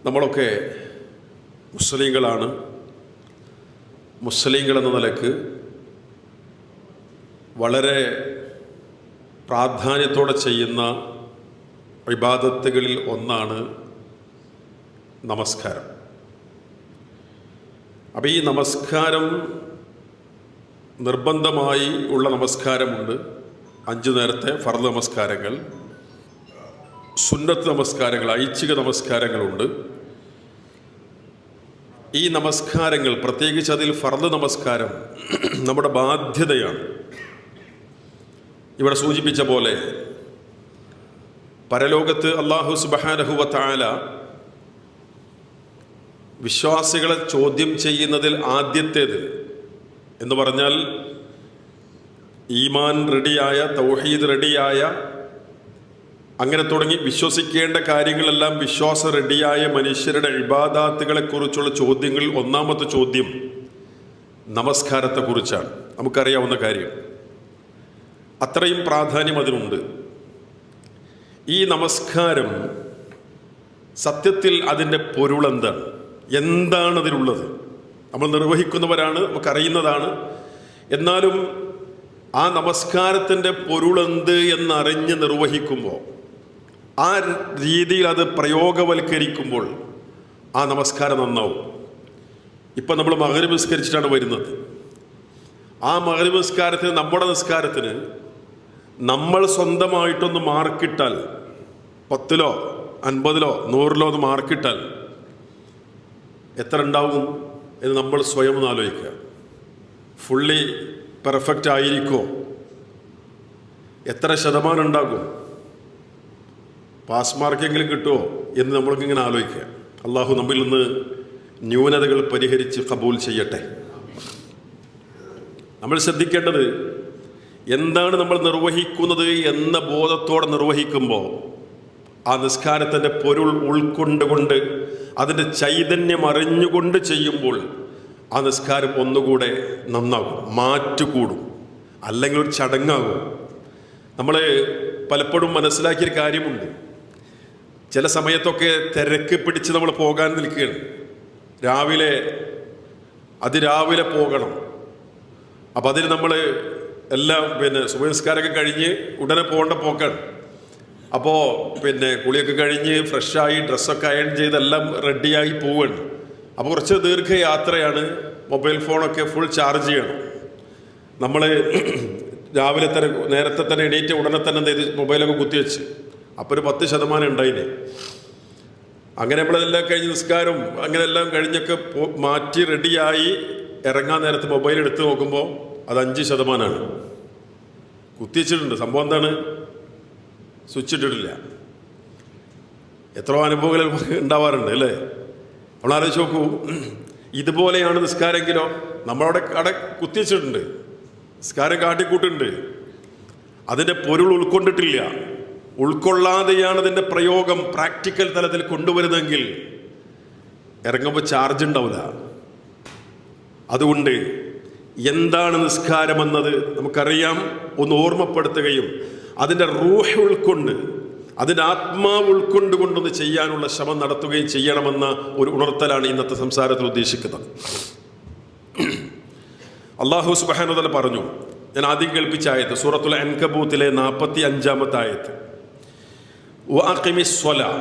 നമ്മളൊക്കെ മുസ്ലിങ്ങളാണ്. മുസ്ലിങ്ങളെന്ന നിലക്ക് വളരെ പ്രാധാന്യത്തോടെ ചെയ്യുന്ന ഇബാദത്തുകളിൽ ഒന്നാണ് നമസ്കാരം. അപ്പോൾ ഈ നമസ്കാരം നിർബന്ധമായി ഉള്ള നമസ്കാരമുണ്ട്. 5 നേരത്തെ ഫർദ് നമസ്കാരങ്ങൾ, സുന്നത്ത് നമസ്കാരങ്ങൾ, ഐച്ഛിക നമസ്കാരങ്ങളുണ്ട്. ഈ നമസ്കാരങ്ങൾ, പ്രത്യേകിച്ച് അതിൽ ഫർദ് നമസ്കാരം നമ്മുടെ ബാധ്യതയാണ്. ഇവിടെ സൂചിപ്പിച്ച പോലെ പരലോകത്ത് അല്ലാഹു സുബ്ഹാനഹു വ തആല വിശ്വാസികളെ ചോദ്യം ചെയ്യുന്നതിൽ ആദ്യത്തേത് എന്ന് പറഞ്ഞാൽ ഈമാൻ റെഡിയായ, തൗഹീദ് റെഡിയായ, അങ്ങനെ തുടങ്ങി വിശ്വസിക്കേണ്ട കാര്യങ്ങളെല്ലാം വിശ്വാസം റെഡിയായ മനുഷ്യരുടെ ഇബാദാത്തുകളെക്കുറിച്ചുള്ള ചോദ്യങ്ങളിൽ ഒന്നാമത്തെ ചോദ്യം നമസ്കാരത്തെക്കുറിച്ചാണ്. നമുക്കറിയാവുന്ന കാര്യം, അത്രയും പ്രാധാന്യം അതിനുണ്ട്. ഈ നമസ്കാരം സത്യത്തിൽ അതിൻ്റെ പൊരുളെന്താണ്, എന്താണ് അതിലുള്ളത്? നമ്മൾ നിർവഹിക്കുന്നവരാണ്, നമുക്കറിയുന്നതാണ്. എന്നാലും ആ നമസ്കാരത്തിൻ്റെ പൊരുളെന്ത് എന്നറിഞ്ഞ് നിർവഹിക്കുമ്പോൾ, ആ രീതിയിൽ അത് പ്രയോഗവൽക്കരിക്കുമ്പോൾ ആ നമസ്കാരം നന്നാവും. ഇപ്പം നമ്മൾ മഗ്‌രിബ് നിസ്കരിച്ചിട്ടാണ് വരുന്നത്. ആ മഗ്‌രിബ് നിസ്കാരത്തിന്, നമ്മുടെ നിസ്കാരത്തിന് നമ്മൾ സ്വന്തമായിട്ടൊന്ന് മാർക്കിട്ടാൽ, 10ലോ 50ലോ 100ലോ ഒന്ന് മാർക്കിട്ടാൽ എത്ര ഉണ്ടാവും എന്ന് നമ്മൾ സ്വയം ഒന്ന് ആലോചിക്കുക. ഫുള്ളി പെർഫെക്റ്റ് ആയിരിക്കോ? എത്ര ശതമാനം ഉണ്ടാകും? പാസ് മാർക്കെങ്കിലും കിട്ടുമോ എന്ന് നമ്മൾക്കിങ്ങനെ ആലോചിക്കുക. അള്ളാഹു നമ്മിൽ നിന്ന് ന്യൂനതകൾ പരിഹരിച്ച് കബൂൽ ചെയ്യട്ടെ. നമ്മൾ ശ്രദ്ധിക്കേണ്ടത് എന്താണ് നമ്മൾ നിർവഹിക്കുന്നത് എന്ന ബോധത്തോടെ നിർവഹിക്കുമ്പോൾ ആ നിസ്കാരത്തിൻ്റെ പൊരുൾ ഉൾക്കൊണ്ടുകൊണ്ട്, അതിൻ്റെ ചൈതന്യം അറിഞ്ഞുകൊണ്ട് ചെയ്യുമ്പോൾ ആ നിസ്കാരം ഒന്നുകൂടെ നന്നാകും, മാറ്റുകൂടും. അല്ലെങ്കിൽ ഒരു ചടങ്ങാകും. നമ്മൾ പലപ്പോഴും മനസ്സിലാക്കിയൊരു കാര്യമുണ്ട്. ചില സമയത്തൊക്കെ തിരക്ക് പിടിച്ച് നമ്മൾ പോകാൻ നിൽക്കുകയാണ്. അതിരാവിലെ പോകണം. അപ്പം അതിന് നമ്മൾ എല്ലാം സുബഹി നിസ്കാരമൊക്കെ കഴിഞ്ഞ് ഉടനെ പോകേണ്ട പോക്കാണ്. അപ്പോൾ കുളിയൊക്കെ കഴിഞ്ഞ് ഫ്രഷായി ഡ്രസ്സൊക്കെ അയൺ ചെയ്തെല്ലാം റെഡിയായി പോവുകയാണ്. അപ്പോൾ കുറച്ച് ദീർഘയാത്രയാണ്. മൊബൈൽ ഫോണൊക്കെ ഫുൾ ചാർജ് ചെയ്യണം. നമ്മൾ രാവിലെ തന്നെ നേരത്തെ തന്നെ എണീറ്റ് ഉടനെ തന്നെ എന്ത് ചെയ്ത് മൊബൈലൊക്കെ കുത്തിവെച്ച്, അപ്പോൾ ഒരു 10% ഉണ്ടായിന്. അങ്ങനെ നമ്മളെല്ലാം കഴിഞ്ഞ് നിസ്കാരം അങ്ങനെ എല്ലാം കഴിഞ്ഞൊക്കെ മാറ്റി റെഡിയായി ഇറങ്ങാൻ നേരത്ത് മൊബൈൽ എടുത്ത് നോക്കുമ്പോൾ അത് 5% കുത്തിവെച്ചിട്ടുണ്ട്. സംഭവം എന്താണ്? സ്വിച്ച് ഇട്ടിട്ടില്ല. എത്രയോ അനുഭവങ്ങൾ ഉണ്ടാവാറുണ്ട് അല്ലേ? നമ്മൾ ആലോചിച്ച് നോക്കൂ. ഇതുപോലെയാണ് നിസ്കാരമെങ്കിലോ, നമ്മളവിടെ കുത്തിവെച്ചിട്ടുണ്ട്, നിസ്കാരം കാട്ടിക്കൂട്ടുണ്ട്, അതിൻ്റെ പൊരുൾ ഉൾക്കൊണ്ടിട്ടില്ല. ഉൾക്കൊള്ളാതെയാണ് അതിൻ്റെ പ്രയോഗം പ്രാക്ടിക്കൽ തലത്തിൽ കൊണ്ടുവരുന്നതെങ്കിൽ ഇറങ്ങുമ്പോൾ ചാർജ് ഉണ്ടാവില്ല. അതുകൊണ്ട് എന്താണ് നിസ്കാരമെന്നത് നമുക്കറിയാം. ഒന്ന് ഓർമ്മപ്പെടുത്തുകയും അതിൻ്റെ റൂഹ് ഉൾക്കൊണ്ട്, അതിൻ്റെ ആത്മാവ് ഉൾക്കൊണ്ടുകൊണ്ടൊന്ന് ചെയ്യാനുള്ള ശ്രമം നടത്തുകയും ചെയ്യണമെന്ന ഒരു ഉണർത്തലാണ് ഇന്നത്തെ സംസാരത്തിൽ ഉദ്ദേശിക്കുന്നത്. അല്ലാഹു സുബ്ഹാനഹു വ തആല പറഞ്ഞു, ഞാൻ ആദ്യം കേൾപ്പിച്ച ആയത്ത് സൂറത്തുൽ അൻകബൂത്തിലെ 45-ാമത്തെ ആയത്ത്, വഅഖിമിസ് സ്വലാ,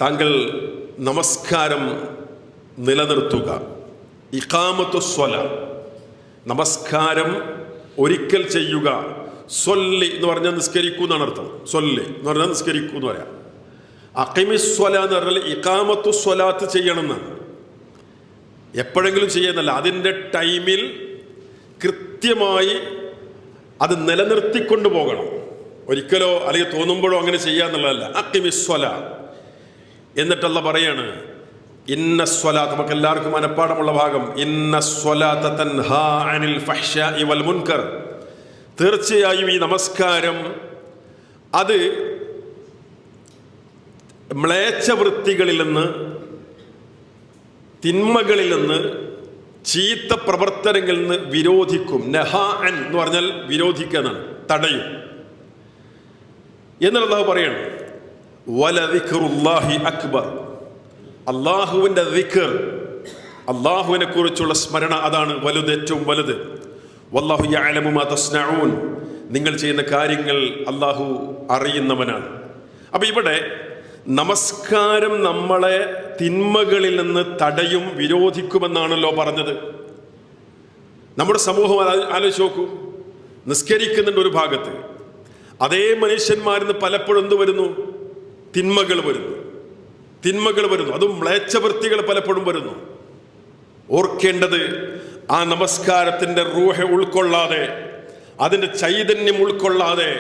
താങ്കൾ നമസ്കാരം നിലനിർത്തുക. ഇഖാമത്തുസ് സ്വലാ, നമസ്കാരം ഒരിക്കൽ ചെയ്യുക. സ്വല്ലി എന്ന് പറഞ്ഞാൽ നിസ്കരിക്കൂ എന്നാണ് അർത്ഥം. സ്വല്ലി എന്ന് പറഞ്ഞാൽ നിസ്കരിക്കൂ എന്ന് പറയാം. അഖിമിസ് സ്വലാ എന്ന് പറഞ്ഞാൽ ഇഖാമത്തുസ് സ്വലാത്ത് ചെയ്യണം എന്നാണ്. എപ്പോഴെങ്കിലും ചെയ്യുന്നല്ല, അതിൻ്റെ ടൈമിൽ കൃത്യമായി അത് നിലനിർത്തിക്കൊണ്ടു പോകണം. ഒരിക്കലോ അല്ലെങ്കിൽ തോന്നുമ്പോഴോ അങ്ങനെ ചെയ്യാന്നുള്ളതല്ല. അഖിമിസ് സ്വലാ. എന്നിട്ടല്ല പറയാണ്, ഇന്ന സ്വലാത്ത്, നമുക്ക് എല്ലാവർക്കും മനഃപ്പാടമുള്ള ഭാഗം, ഇന്ന സ്വലാത്ത തൻഹാ അനിൽ ഫഹ്ശാഇ വൽ മുൻകർ, തീർച്ചയായും ഈ നമസ്കാരം അത് മ്ലേച്ഛവൃത്തികളിൽ നിന്ന്, തിന്മകളിൽ നിന്ന്, ചീത്ത പ്രവർത്തനങ്ങളിൽ നിന്ന് വിരോധിക്കും. നഹാഅൻ എന്ന് പറഞ്ഞാൽ വിരോധിക്കാനാണ്, തടയും എന്നുള്ളത് പറയണം. വലദിക്റുല്ലാഹി അക്ബർ, അള്ളാഹുവിൻ്റെ ദിക്ർ, അള്ളാഹുവിനെ കുറിച്ചുള്ള സ്മരണ, അതാണ് വലുത്, ഏറ്റവും വലുത്. വല്ലാഹു യഅലമു മാ തസ്നഊൻ, നിങ്ങൾ ചെയ്യുന്ന കാര്യങ്ങൾ അള്ളാഹു അറിയുന്നവനാണ്. അപ്പൊ ഇവിടെ നമസ്കാരം നമ്മളെ തിന്മകളിൽ നിന്ന് തടയും, വിരോധിക്കുമെന്നാണല്ലോ പറഞ്ഞത്. നമ്മുടെ സമൂഹം ആലോചിച്ച് നോക്കൂ. നിസ്കരിക്കുന്നുണ്ട് ഒരു ഭാഗത്ത്, അതേ മനുഷ്യന്മാരിന്ന് പലപ്പോഴും എന്ത് വരുന്നു? തിന്മകൾ വരുന്നു, അതും മ്ലേച്ഛവൃത്തികൾ പലപ്പോഴും വരുന്നു. ഓർക്കേണ്ടത്, ആ നമസ്കാരത്തിൻ്റെ റൂഹ് ഉൾക്കൊള്ളാതെ, അതിൻ്റെ ചൈതന്യം ഉൾക്കൊള്ളാതെ,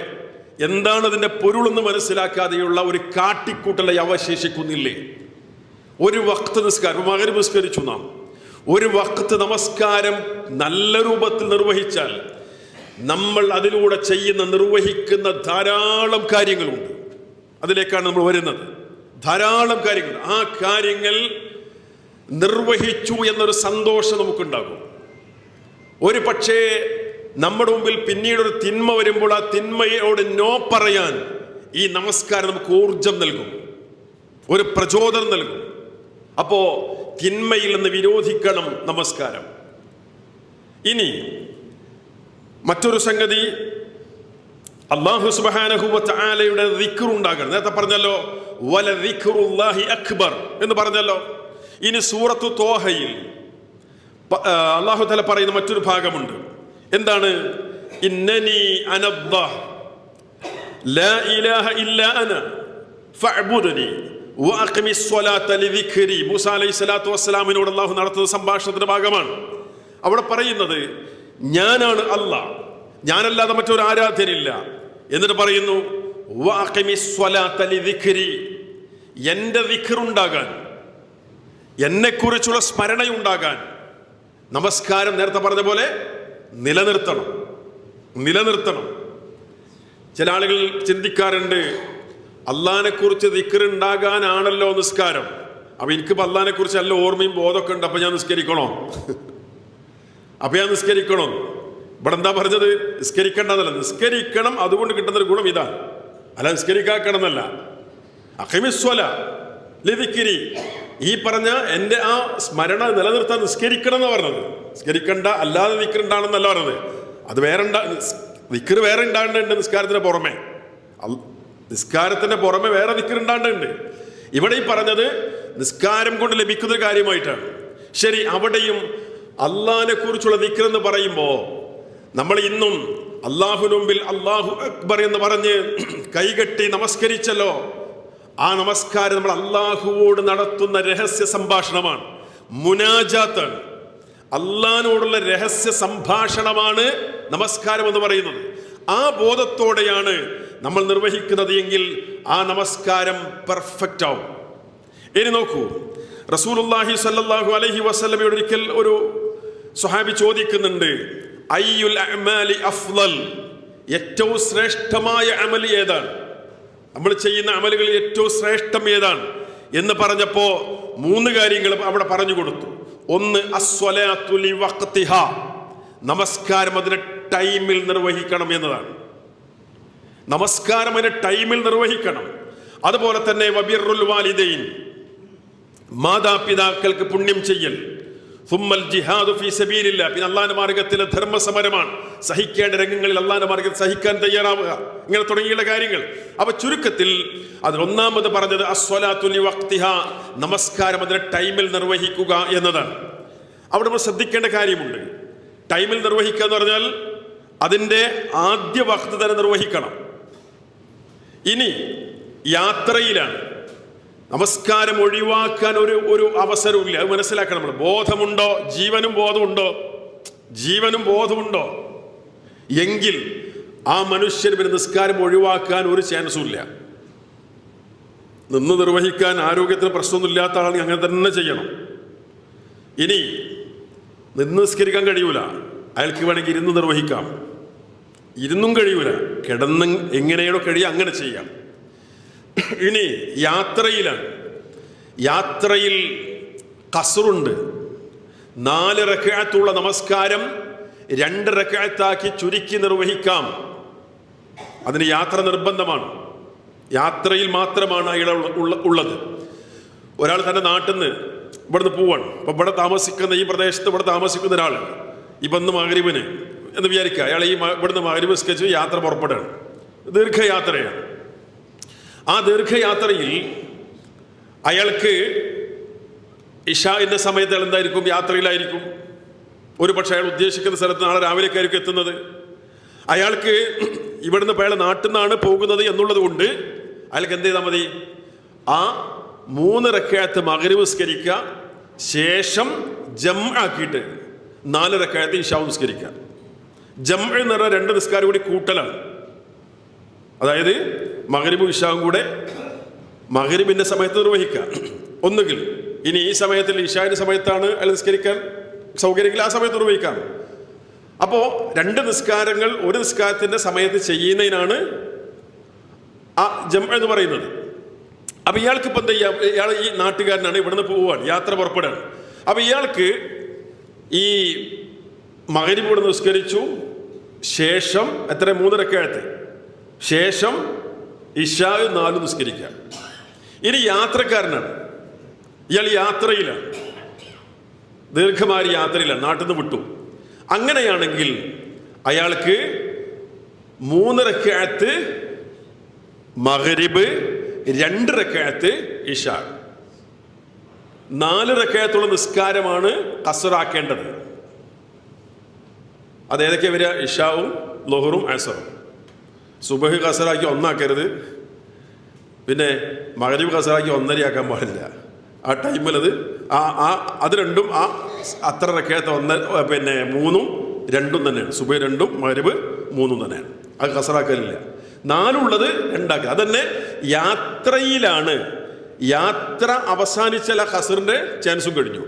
എന്താണ് അതിൻ്റെ പൊരുളെന്ന് മനസ്സിലാക്കാതെയുള്ള ഒരു കാട്ടിക്കൂട്ടലായി അവശേഷിക്കുന്നില്ലേ? ഒരു വഖ്ത് നിസ്കാരം, മഗ്‌രിബ് നിസ്കരിച്ചു നാം, ഒരു വഖ്ത് നമസ്കാരം നല്ല രൂപത്തിൽ നിർവഹിച്ചാൽ നമ്മൾ അതിലൂടെ നിർവഹിക്കുന്ന ധാരാളം കാര്യങ്ങളുണ്ട്. അതിലേക്കാണ് നമ്മൾ വരുന്നത്. ധാരാളം കാര്യങ്ങൾ, ആ കാര്യങ്ങൾ നിർവഹിച്ചു എന്നൊരു സന്തോഷം നമുക്കുണ്ടാകും. ഒരു പക്ഷേ നമ്മുടെ മുമ്പിൽ പിന്നീടൊരു തിന്മ വരുമ്പോൾ ആ തിന്മയോട് നോ പറയാൻ ഈ നമസ്കാരം നമുക്ക് ഊർജം നൽകും, ഒരു പ്രചോദനം നൽകും. അപ്പോ തിന്മയിൽ നിന്ന് വിരോധിക്കണം നമസ്കാരം. ഇനി മറ്റൊരു സംഗതി, അല്ലാഹു സുബ്ഹാനഹു വ തആലയുടെ ദിക്ർ ഉണ്ടാകണം. നേരത്തെ പറഞ്ഞല്ലോ വല ദിക്റുല്ലാഹി അക്ബർ എന്ന് പറഞ്ഞല്ലോ. ഇനി സൂറത്തു ത്വാഹയിൽ അല്ലാഹു തആല പറയുന്ന മറ്റൊരു ഭാഗമുണ്ട്. എന്താണ്? ഇന്നനി അനല്ലാഹ് ലാ ഇലാഹ ഇല്ലാ അന ഫഅ്ബുദ്നി വഅഖിമിസ് സ്വലാത ലിദിക്രി. മൂസ അലൈഹിസ്സലാത്തു വസ്സലാമിനോട് അല്ലാഹു നടത്തുന്ന സംഭാഷണത്തിന്റെ ഭാഗമാണ്. അവിടെ പറയുന്നത് ഞാനാണ് അല്ലാഹ്, ഞാനല്ലാതെ മറ്റൊരു ആരാധ്യനില്ല. എന്നിട്ട് പറയുന്നു വഅഖിമിസ് സ്വലാത ലിദിക്രി, എൻ്റെ ദിക്ർ ഉണ്ടാകാൻ, എന്നെക്കുറിച്ചുള്ള സ്മരണയുണ്ടാകാൻ നമസ്കാരം നേരത്തെ പറഞ്ഞ പോലെ നിലനിർത്തണം. ചില ആളുകൾ ചിന്തിക്കാറുണ്ട്, അള്ളാഹിനെ കുറിച്ച് ദിക്ർ ഉണ്ടാകാനാണല്ലോ നിസ്കാരം, അപ്പൊ എനിക്കിപ്പോൾ അള്ളാഹിനെ കുറിച്ച് നല്ല ഓർമ്മയും ബോധമൊക്കെ ഉണ്ട്, അപ്പൊ ഞാൻ നിസ്കരിക്കണോ? ഇവിടെ എന്താ പറഞ്ഞത്? നിസ്കരിക്കേണ്ടതല്ല, നിസ്കരിക്കണം. അതുകൊണ്ട് കിട്ടുന്നൊരു ഗുണം ഇതാണ്, അല്ല നിസ്കരിക്കണം എന്നല്ല. അഖിമിസ്വല ലിദിക്രി, ഈ പറഞ്ഞ എൻ്റെ ആ സ്മരണ നിലനിർത്താൻ നിസ്കരിക്കണം എന്ന് പറഞ്ഞത്. നിസ്കരിക്കണ്ട അല്ലാതെ ദിക്ർ ഉണ്ടാണെന്നല്ല പറഞ്ഞത്. അത് വേറെ ദിക്ർ വേറെ ഉണ്ടാകേണ്ടതുണ്ട് നിസ്കാരത്തിന്റെ പുറമെ വേറെ ദിക്ർ ഉണ്ടാകേണ്ടതുണ്ട്. ഇവിടെ ഈ പറഞ്ഞത് നിസ്കാരം കൊണ്ട് ലഭിക്കുന്ന കാര്യമായിട്ടാണ്. ശരി, അവിടെയും അള്ളാഹിനെ കുറിച്ചുള്ള ദിക്ർ എന്ന് പറയുമ്പോൾ നമ്മൾ ഇന്നും അള്ളാഹുവിന് മുമ്പിൽ അല്ലാഹു അക്ബർ എന്ന് പറഞ്ഞ് കൈകെട്ടി നമസ്കരിച്ചല്ലോ. ആ നമസ്കാരം നമ്മൾ അള്ളാഹുവോട് നടത്തുന്ന രഹസ്യ സംഭാഷണമാണ്, മുനാജാത്താണ്. അള്ളാഹിനോടുള്ള രഹസ്യ സംഭാഷണമാണ് നമസ്കാരം എന്ന് പറയുന്നത്. ആ ബോധത്തോടെയാണ് നമ്മൾ നിർവഹിക്കുന്നത് എങ്കിൽ ആ നമസ്കാരം പെർഫെക്റ്റ് ആവും. ഇനി നോക്കൂ, റസൂലുള്ളാഹി സ്വല്ലല്ലാഹു അലൈഹി വസല്ലമയോട് ഒരിക്കൽ ഒരു സ്വഹാബി ചോദിക്കുന്നുണ്ട്, അയ്യുൽ അഅ്മാലി അഫ്ളൽ, ഏറ്റവും ശ്രേഷ്ഠമായ അമൽ ഏതാണ്? നമ്മൾ ചെയ്യുന്ന അമലുകളിൽ ഏറ്റവും ശ്രേഷ്ഠം ഏതാണ് എന്ന് പറഞ്ഞപ്പോ 3 കാര്യങ്ങൾ അവിടെ പറഞ്ഞു കൊടുത്തു. ഒന്ന്, അസ്വലാത്തു ലിവഖ്തിഹാ, നമസ്കാരം അതിന്റെ ടൈമിൽ നിർവഹിക്കണം എന്നതാണ്. നമസ്കാരം അതിന്റെ ടൈമിൽ നിർവഹിക്കണം. അതുപോലെ തന്നെ വബിറുൽ വാലിദൈൻ, മാതാപിതാക്കൾക്ക് പുണ്യം ചെയ്യൽ. സുമ്മൽ ജിഹാദു ഫീ സബീലില്ലാ, പിന്നെ അള്ളാഹിന്റെ മാർഗത്തിലെ ധർമ്മസമരമാണ്. സഹിക്കേണ്ട രംഗങ്ങളിൽ അള്ളാഹിന്റെ മാർഗത്തിൽ സഹിക്കാൻ തയ്യാറാവുക, ഇങ്ങനെ തുടങ്ങിയുള്ള കാര്യങ്ങൾ. അപ്പൊ ചുരുക്കത്തിൽ അതിൽ ഒന്നാമത് പറഞ്ഞത് അസ്വലാത്തു ലിവഖ്തിഹാ, നമസ്കാരം അതിന്റെ ടൈമിൽ നിർവഹിക്കുക എന്നതാണ്. അവിടെ നമ്മൾ ശ്രദ്ധിക്കേണ്ട കാര്യമുണ്ട്. ടൈമിൽ നിർവഹിക്കുക എന്ന് പറഞ്ഞാൽ അതിന്റെ ആദ്യ വഖ്ത് തന്നെ നിർവഹിക്കണം. ഇനി യാത്രയിലാണ്, നമസ്കാരം ഒഴിവാക്കാൻ ഒരു അവസരവും ഇല്ല. അത് മനസ്സിലാക്കണം നമ്മൾ. ബോധമുണ്ടോ? ജീവനും ബോധമുണ്ടോ എങ്കിൽ ആ മനുഷ്യന് പിന്നെ നിസ്കാരം ഒഴിവാക്കാൻ ഒരു ചാൻസും ഇല്ല. നിന്ന് നിർവഹിക്കാൻ ആരോഗ്യത്തിന് പ്രശ്നമൊന്നും ഇല്ലാത്ത ആളാണെങ്കിൽ അങ്ങനെ തന്നെ ചെയ്യണം. ഇനി നിന്ന് നിസ്കരിക്കാൻ കഴിയൂല, അയാൾക്ക് വേണമെങ്കിൽ ഇരുന്ന് നിർവഹിക്കാം. ഇരുന്നും കഴിയൂല, കിടന്ന് എങ്ങനെയാണോ കഴിയുക അങ്ങനെ ചെയ്യാം. ഇനി യാത്രയിലാണ്, യാത്രയിൽ ഖസ്റുണ്ട്. 4 റക്അത്തുള്ള നമസ്കാരം 2 റക്അത്താക്കി ചുരുക്കി നിർവഹിക്കാം. അതിന് യാത്ര നിർബന്ധമാണ്, യാത്രയിൽ മാത്രമാണ് അയാൾ ഉള്ളത്. ഒരാൾ തൻ്റെ നാട്ടിൽ നിന്ന് ഇവിടുന്ന് പോവാണ്. അപ്പോൾ ഇവിടെ താമസിക്കുന്ന ഈ പ്രദേശത്ത് ഇവിടെ താമസിക്കുന്ന ഒരാൾ ഇപ്പം ഇന്ന് മഗ്‌രിബിന് എന്ന് വിചാരിക്കുക, അയാൾ ഈ ഇവിടുന്ന് മഗ്‌രിബ് നിസ്കരിച്ച് യാത്ര പുറപ്പെടുകയാണ്. ദീർഘയാത്രയാണ്. ആ ദീർഘയാത്രയിൽ അയാൾക്ക് ഇശാഇൻ്റെ സമയത്ത് അയാൾ എന്തായിരിക്കും? യാത്രയിലായിരിക്കും. ഒരു പക്ഷേ അയാൾ ഉദ്ദേശിക്കുന്ന സ്ഥലത്ത് നാളെ രാവിലേക്കായിരിക്കും എത്തുന്നത്. അയാൾക്ക് ഇവിടുന്ന് അയാൾ നാട്ടിൽ നിന്നാണ് പോകുന്നത് എന്നുള്ളത് കൊണ്ട് അയാൾക്ക് എന്ത് ചെയ്താൽ മതി? ആ 3 റക്അത്ത് മഗ്‌രിബ് നിസ്കരിക്കുക, ശേഷം ജംഅ ആക്കിയിട്ട് 4 റക്അത്ത് ഇശാ നിസ്കരിക്കുക. ജംഅ എന്ന് പറഞ്ഞാൽ 2 നിസ്കാരം കൂടി കൂട്ടലാണ്. അതായത് മഗ്‌രിബും ഇശാവും കൂടെ മഗ്‌രിബിൻ്റെ സമയത്ത് നിർവഹിക്കുക. ഒന്നുകിൽ ഇനി ഈ സമയത്തിൽ ഇശാന്റെ സമയത്താണ് അയാൾ നിസ്കരിക്കാൻ സൗകര്യമെങ്കിൽ ആ സമയത്ത് നിർവഹിക്കാം. അപ്പോൾ 2 നിസ്കാരങ്ങൾ ഒരു നിസ്കാരത്തിൻ്റെ സമയത്ത് ചെയ്യുന്നതിനാണ് ആ ജംഅ എന്ന് പറയുന്നത്. അപ്പം ഇയാൾക്ക് ഇപ്പം എന്താ ചെയ്യുക? ഇയാൾ ഈ നാട്ടുകാരനാണ്, ഇവിടുന്ന് പോവുകയാണ്, യാത്ര പുറപ്പെടുകയാണ്. അപ്പം ഇയാൾക്ക് ഈ മഗ്‌രിബ് ഇവിടെ നിസ്കരിച്ചു, ശേഷം എത്ര 3 റക്അത്ത്, ശേഷം ഇശാ 4 നിസ്കരിക്കുക. ഇനി യാത്രക്കാരനാണ്, ഇയാൾ യാത്രയിലാണ്, ദീർഘമായ യാത്രയിലാണ്, നാട്ടിൽ നിന്ന് വിട്ടു. അങ്ങനെയാണെങ്കിൽ അയാൾക്ക് 3 റക്അത്ത് മഗ്‌രിബ്, 2 റക്അത്ത് ഇശാ, 4 റക്അത്തുള്ള നിസ്കാരമാണ് ഖസ്റാക്കേണ്ടത്. അതേതൊക്കെ വരിക? ഇശാവും ളുഹറും അസറും. സുബഹ് ഖസ്റാക്കി 1 ആക്കരുത്, പിന്നെ മഗ്‌രിബ് ഖസ്റാക്കി 1.5 ആക്കാൻ പാടില്ല. ആ ടൈമിൽ അത് രണ്ടും അത്ര റക്അത്ത് 1 പിന്നെ 3ഉം 2ഉം തന്നെയാണ്. സുബഹ് 2ഉം മഗ്‌രിബ് 3ഉം തന്നെയാണ്. അത് ഖസ്റാക്കലില്ല. 4 ഉള്ളത് 2 ആക്കുക. അതന്നെ യാത്രയിലാണ്. യാത്ര അവസാനിച്ചാൽ ആ ഖസ്റിന്റെ ചാൻസും കഴിഞ്ഞു.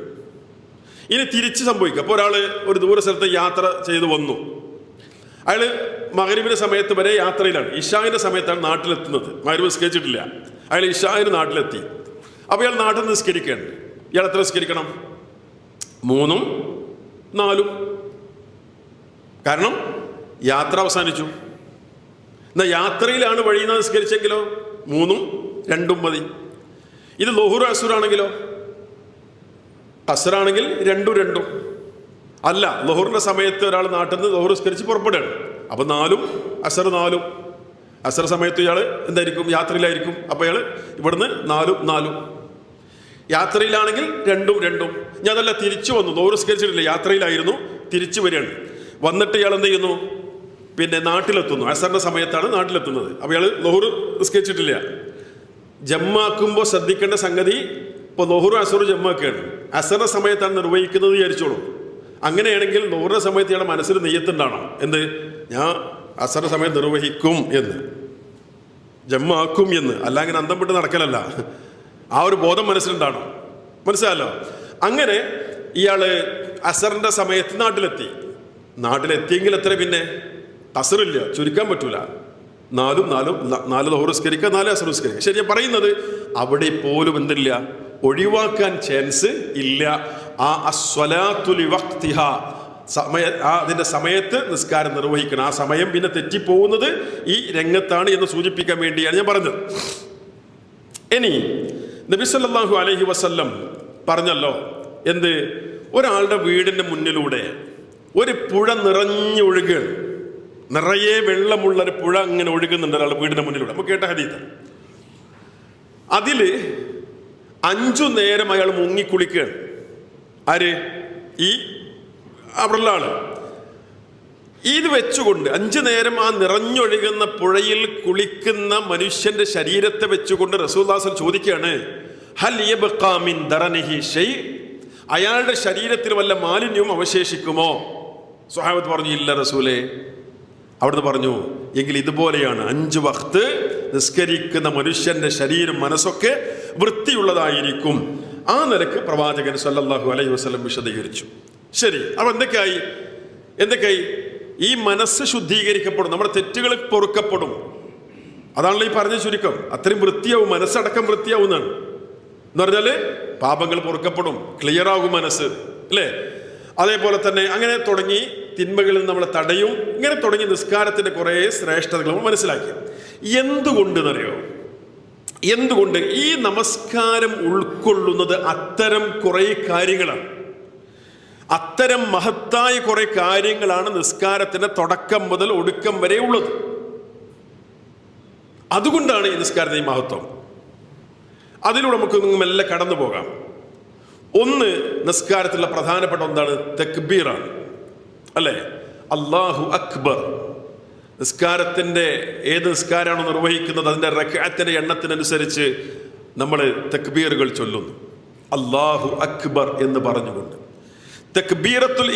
ഇനി തിരിച്ച് സംഭവിക്കുക. അപ്പോൾ ഒരാൾ ഒരു ദൂര സ്ഥലത്ത് യാത്ര ചെയ്ത് വന്നു, അയാൾ മഗ്‌രിബിന്റെ സമയത്ത് വരെ യാത്രയിലാണ്, ഇശാഇന്റെ സമയത്താണ് നാട്ടിലെത്തുന്നത്, മഗ്‌രിബ് നിസ്കരിച്ചിട്ടില്ല, അയാൾ ഇശാഇന് നാട്ടിലെത്തി. അപ്പോൾ ഇയാൾ നാട്ടിൽ നിസ്കരിക്കുകയാണ്. ഇയാൾ എത്ര നിസ്കരിക്കണം? 3ഉം 4ഉം. കാരണം യാത്ര അവസാനിച്ചു. എന്നാൽ യാത്രയിലാണ് വഴിയിൽ നിന്ന് നിസ്കരിച്ചെങ്കിലോ 3ഉം 2ഉം മതി. ഇത് ളുഹുർ അസ്റാണെങ്കിലോ, അസ്റാണെങ്കിൽ 2ഉം 2ഉം. അല്ല, ളുഹുറിന്റെ സമയത്ത് ഒരാൾ നാട്ടിൽ നിന്ന് ളുഹുർ നിസ്കരിച്ച് പുറപ്പെടുകയാണ്, അപ്പം 4ഉം അസ്ർ 4ഉം. അസ്ർ സമയത്ത് ഇയാൾ എന്തായിരിക്കും? യാത്രയിലായിരിക്കും. അപ്പോൾ ഇയാൾ ഇവിടുന്ന് 4ഉം 4ഉം. യാത്രയിലാണെങ്കിൽ 2ഉം 2ഉം. ഞാൻ അതല്ല, തിരിച്ചു വന്നു, ളുഹുർ നിസ്കരിച്ചിട്ടില്ല, യാത്രയിലായിരുന്നു, തിരിച്ചു വരികയാണ്. വന്നിട്ട് ഇയാൾ എന്ത് ചെയ്യുന്നു? പിന്നെ നാട്ടിലെത്തുന്നു. അസറിന്റെ സമയത്താണ് നാട്ടിലെത്തുന്നത്. അപ്പോൾ ഇയാൾ ളുഹുർ നിസ്കരിച്ചിട്ടില്ല. ജമ്മാക്കുമ്പോൾ ശ്രദ്ധിക്കേണ്ട സംഗതി, ഇപ്പോൾ ളുഹുർ അസർ ജമ്മാക്കുകയാണ്, അസറിന്റെ സമയത്താണ് നിർവഹിക്കുന്നത് വിചാരിച്ചോളൂ. അങ്ങനെയാണെങ്കിൽ ളുഹുറിന്റെ സമയത്ത് ഇയാളുടെ മനസ്സിൽ നെയ്യത്തുണ്ടാണോ? എന്ത്? ഞാൻ അസറിന്റെ സമയത്ത് നിർവഹിക്കും എന്ന്, ജമ്മാക്കും എന്ന്. അല്ല അങ്ങനെ അന്തം വിട്ട് നടക്കലല്ല. ആ ഒരു ബോധം മനസ്സിലുണ്ടാണോ? മനസ്സിലായല്ലോ. അങ്ങനെ ഇയാൾ അസറിന്റെ സമയത്ത് നാട്ടിലെത്തിയെങ്കിൽ എത്ര? പിന്നെ ഖസ്റില്ല, ചുരുക്കാൻ പറ്റൂല. 4ഉം 4ഉം, 4 ളുഹുർ നിസ്കരിക്കുക, 4 അസ്ർ നിസ്കരിക്കുക. ശരി, പറയുന്നത് അവിടെ പോലും എന്തില്ല? ഒഴിവാക്കാൻ ചാൻസ് ഇല്ല. ആ അസ്വലാത്തു ലിവഖ്തിഹാ, അതിന്റെ സമയത്ത് നിസ്കാരം നിർവഹിക്കണം. ആ സമയം പിന്നെ തെറ്റിപ്പോകുന്നത് ഈ രംഗത്താണ് എന്ന് സൂചിപ്പിക്കാൻ വേണ്ടിയാണ് ഞാൻ പറഞ്ഞത്. ഇനി നബി സല്ലല്ലാഹു അലൈഹി വസല്ലം പറഞ്ഞല്ലോ, എന്ത്? ഒരാളുടെ വീടിന്റെ മുന്നിലൂടെ ഒരു പുഴ നിറഞ്ഞൊഴുകുകയാണ്, നിറയെ വെള്ളമുള്ളൊരു പുഴ അങ്ങനെ ഒഴുകുന്നുണ്ട് ഒരാളുടെ വീടിന്റെ മുന്നിലൂടെ. നമുക്ക് കേട്ട ഹദീത്ത്. അതില് 5 നേരം അയാൾ മുങ്ങിക്കുളിക്കുകയാണ്. ആര്? ഈ അവിടെയുള്ള ആള്. ഇത് വെച്ചുകൊണ്ട് 5 നേരം ആ നിറഞ്ഞൊഴുകുന്ന പുഴയിൽ കുളിക്കുന്ന മനുഷ്യന്റെ ശരീരത്തെ വെച്ചുകൊണ്ട് റസൂലുള്ളാഹി സ്വല്ലല്ലാഹു അലൈഹി വസല്ലം ചോദിക്കുകയാണ്, ഹൽ യബ്ഖാ മിൻ ദറനിഹി ഷൈ, അയാളുടെ ശരീരത്തിൽ വല്ല മാലിന്യവും അവശേഷിക്കുമോ? സ്വഹാബത്ത് പറഞ്ഞു, ഇല്ല റസൂലേ. അവിടുന്ന് പറഞ്ഞു, എങ്കിൽ ഇതുപോലെയാണ് 5 വഖ്ത് നിസ്കരിക്കുന്ന മനുഷ്യന്റെ ശരീരം മനസ്സൊക്കെ വൃത്തിയുള്ളതായിരിക്കും. ആ നിലക്ക് പ്രവാചകൻ സല്ലല്ലാഹു അലൈഹി വസല്ലം വിശദീകരിച്ചു. ശരി, അപ്പോൾ എന്തൊക്കെയായി? ഈ മനസ്സ് ശുദ്ധീകരിക്കപ്പെടും, നമ്മുടെ തെറ്റുകൾ പൊറുക്കപ്പെടും. അതാണല്ലോ ഈ പറഞ്ഞ ചുരുക്കം. അത്രയും വൃത്തിയാവും, മനസ്സടക്കം വൃത്തിയാവുന്നതാണ്. എന്ന് പറഞ്ഞാൽ പാപങ്ങൾ പൊറുക്കപ്പെടും, ക്ലിയർ ആകും മനസ്സ്, അല്ലേ? അതേപോലെ തന്നെ അങ്ങനെ തുടങ്ങി തിന്മകളിൽ നമ്മളെ തടയും. ഇങ്ങനെ തുടങ്ങി നിസ്കാരത്തിന്റെ കുറേ ശ്രേഷ്ഠതകൾ നമ്മൾ മനസ്സിലാക്കി. എന്തുകൊണ്ടെന്നറിയോ? എന്തുകൊണ്ട്? ഈ നമസ്കാരം ഉൾക്കൊള്ളുന്നത് അത്തരം കുറെ കാര്യങ്ങളാണ്. അത്തരം മഹത്തായ കുറെ കാര്യങ്ങളാണ് നിസ്കാരത്തിന്റെ തുടക്കം മുതൽ ഒടുക്കം വരെ ഉള്ളത്. അതുകൊണ്ടാണ് ഈ നിസ്കാരത്തിന്റെ ഈ മഹത്വം. അതിലൂടെ നമുക്ക് മെല്ലെ കടന്നു പോകാം. ഒന്ന്, നിസ്കാരത്തിലുള്ള പ്രധാനപ്പെട്ട ഒന്നാണ് തക്ബീറാണ്, അല്ലേ? അല്ലാഹു അക്ബർ. നിസ്കാരത്തിന്റെ ഏത് നിസ്കാരമാണോ നിർവഹിക്കുന്നത് അതിന്റെ റക്അത്തിന്റെ എണ്ണത്തിനനുസരിച്ച് നമ്മൾ തക്ബീറുകൾ ചൊല്ലുന്നു. അല്ലാഹു അക്ബർ എന്ന് പറഞ്ഞുകൊണ്ട് തക്ബീറത്തുൽ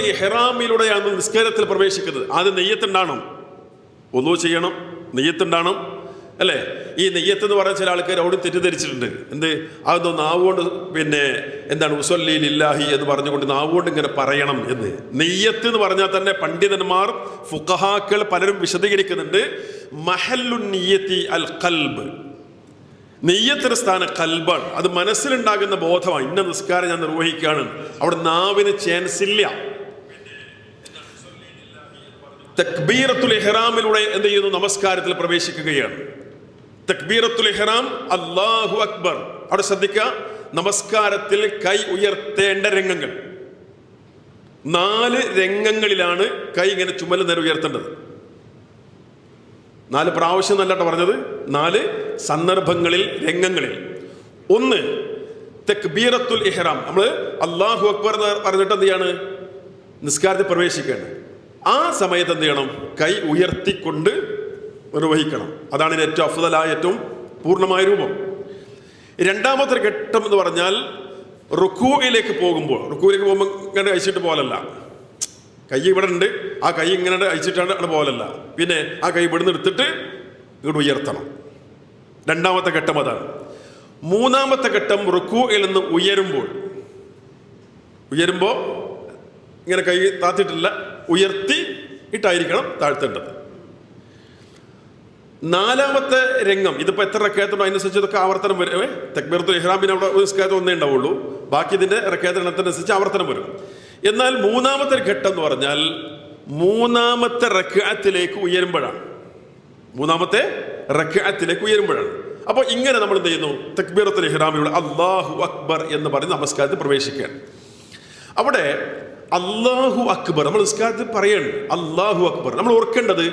ഇഹ്റാമിലൂടെയാണ് നിസ്കാരത്തിൽ പ്രവേശിക്കുന്നത്. ആദ്യം നെയ്യത്തുണ്ടാകണം, വുളൂ ചെയ്യണം, നെയ്യത്തുണ്ടാകണം, അല്ലേ? ഈ നെയ്യത്ത് എന്ന് പറഞ്ഞ ചില ആൾക്കാർ അവിടെ തെറ്റിദ്ധരിച്ചിട്ടുണ്ട്. എന്ത്? അതൊന്നും നാവുകൊണ്ട് എന്താണ് ഉസല്ലി ലില്ലാഹി എന്ന് പറഞ്ഞുകൊണ്ട് നാവുകൊണ്ട് ഇങ്ങനെ പറയണം എന്ന്. നെയ്യത്ത് എന്ന് പറഞ്ഞാൽ തന്നെ പണ്ഡിതന്മാർ, ഫുഖഹാക്കൾ പലരും വിശദീകരിക്കുന്നുണ്ട്. മഹല്ലുൻ നിയ്യത്തി അൽ ഖൽബ്. നെയ്യത്തിന് സ്ഥാനം കൽബാണ്. അത് മനസ്സിലുണ്ടാകുന്ന ബോധമാണ്. ഇന്ന നിസ്കാരം ഞാൻ നിർവഹിക്കുകയാണ്. അവിടെ നാവിന് ചാൻസ് ഇല്ല. തക്ബീറത്തുൽ ഇഹ്റാമിലൂടെ എന്ത് ചെയ്യുന്നു? നമസ്കാരത്തിൽ പ്രവേശിക്കുകയാണ്. തക്ബീറത്തുൽ ഇഹ്റാം, അല്ലാഹു അക്ബർ. അവിടെ ശ്രദ്ധിക്കുക, നമസ്കാരത്തിൽ കൈ ഉയർത്തേണ്ട രംഗങ്ങൾ 4 രംഗങ്ങളിലാണ് കൈ ഇങ്ങനെ ചുമല് നേരെ ഉയർത്തേണ്ടത്. 4 പ്രാവശ്യം എന്നല്ല പറഞ്ഞത്, 4 സന്ദർഭങ്ങളിൽ, രംഗങ്ങളിൽ. ഒന്ന്, തക്ബീറത്തുൽ ഇഹ്റാം. നമ്മൾ അല്ലാഹു അക്ബർ എന്ന് പറഞ്ഞിട്ട് എന്ത് ചെയ്യാണ്? നിസ്കാരത്തിൽ പ്രവേശിക്കേണ്ടത്. ആ സമയത്ത് എന്ത് ചെയ്യണം? കൈ ഉയർത്തിക്കൊണ്ട് നിർവഹിക്കണം. അതാണ് ഇതിന് ഏറ്റവും അഫ്ദലായ, ഏറ്റവും പൂർണ്ണമായ രൂപം. രണ്ടാമത്തെ ഘട്ടം എന്ന് പറഞ്ഞാൽ റുക്കൂഇലേക്ക് പോകുമ്പോൾ ഇങ്ങനെ അയച്ചിട്ട് പോലല്ല. കൈ ഇവിടെ ഉണ്ട്, ആ കൈ ഇങ്ങനെ അയച്ചിട്ടാണ് അവിടെ പോലല്ല. പിന്നെ ആ കൈ ഇവിടുന്ന് എടുത്തിട്ട് ഇങ്ങോട്ട് ഉയർത്തണം. രണ്ടാമത്തെ ഘട്ടം അതാണ്. മൂന്നാമത്തെ ഘട്ടം റുക്കൂഇൽ നിന്ന് ഉയരുമ്പോൾ ഇങ്ങനെ കൈ താത്തിട്ടില്ല, ഉയർത്തി ഇട്ടായിരിക്കണം താഴ്ത്തേണ്ടത്. നാലാമത്തെ രംഗം, ഇതിപ്പോ എത്ര റക്അത്തുണ്ടോ അതിനനുസരിച്ച് ഇതൊക്കെ ആവർത്തനം വരും. തക്ബീറത്തുൽ ഇഹ്റാമിന് അവിടെ ഒരു നിസ്കാരത്തിൽ ഒന്നേ ഉണ്ടാവുള്ളൂ, ബാക്കി ഇതിന്റെ റക്അത്ത് എണ്ണത്തിനനുസരിച്ച് ആവർത്തനം വരും. എന്നാൽ മൂന്നാമത്തെ ഘട്ടം എന്ന് പറഞ്ഞാൽ മൂന്നാമത്തെ റക്അത്തിലേക്ക് ഉയരുമ്പോഴാണ്. അപ്പോൾ ഇങ്ങനെ നമ്മൾ എന്ത് ചെയ്യുന്നു? തക്ബീറത്തുൽ ഇഹ്റാമിലൂടെ അല്ലാഹു അക്ബർ എന്ന് പറഞ്ഞ് നമസ്കാരത്തിൽ പ്രവേശിക്കുകയാണ്. അവിടെ അല്ലാഹു അക്ബർ നമ്മൾ നിസ്കാരത്തിൽ പറയണം. അല്ലാഹു അക്ബർ നമ്മൾ ഓർക്കേണ്ടത്,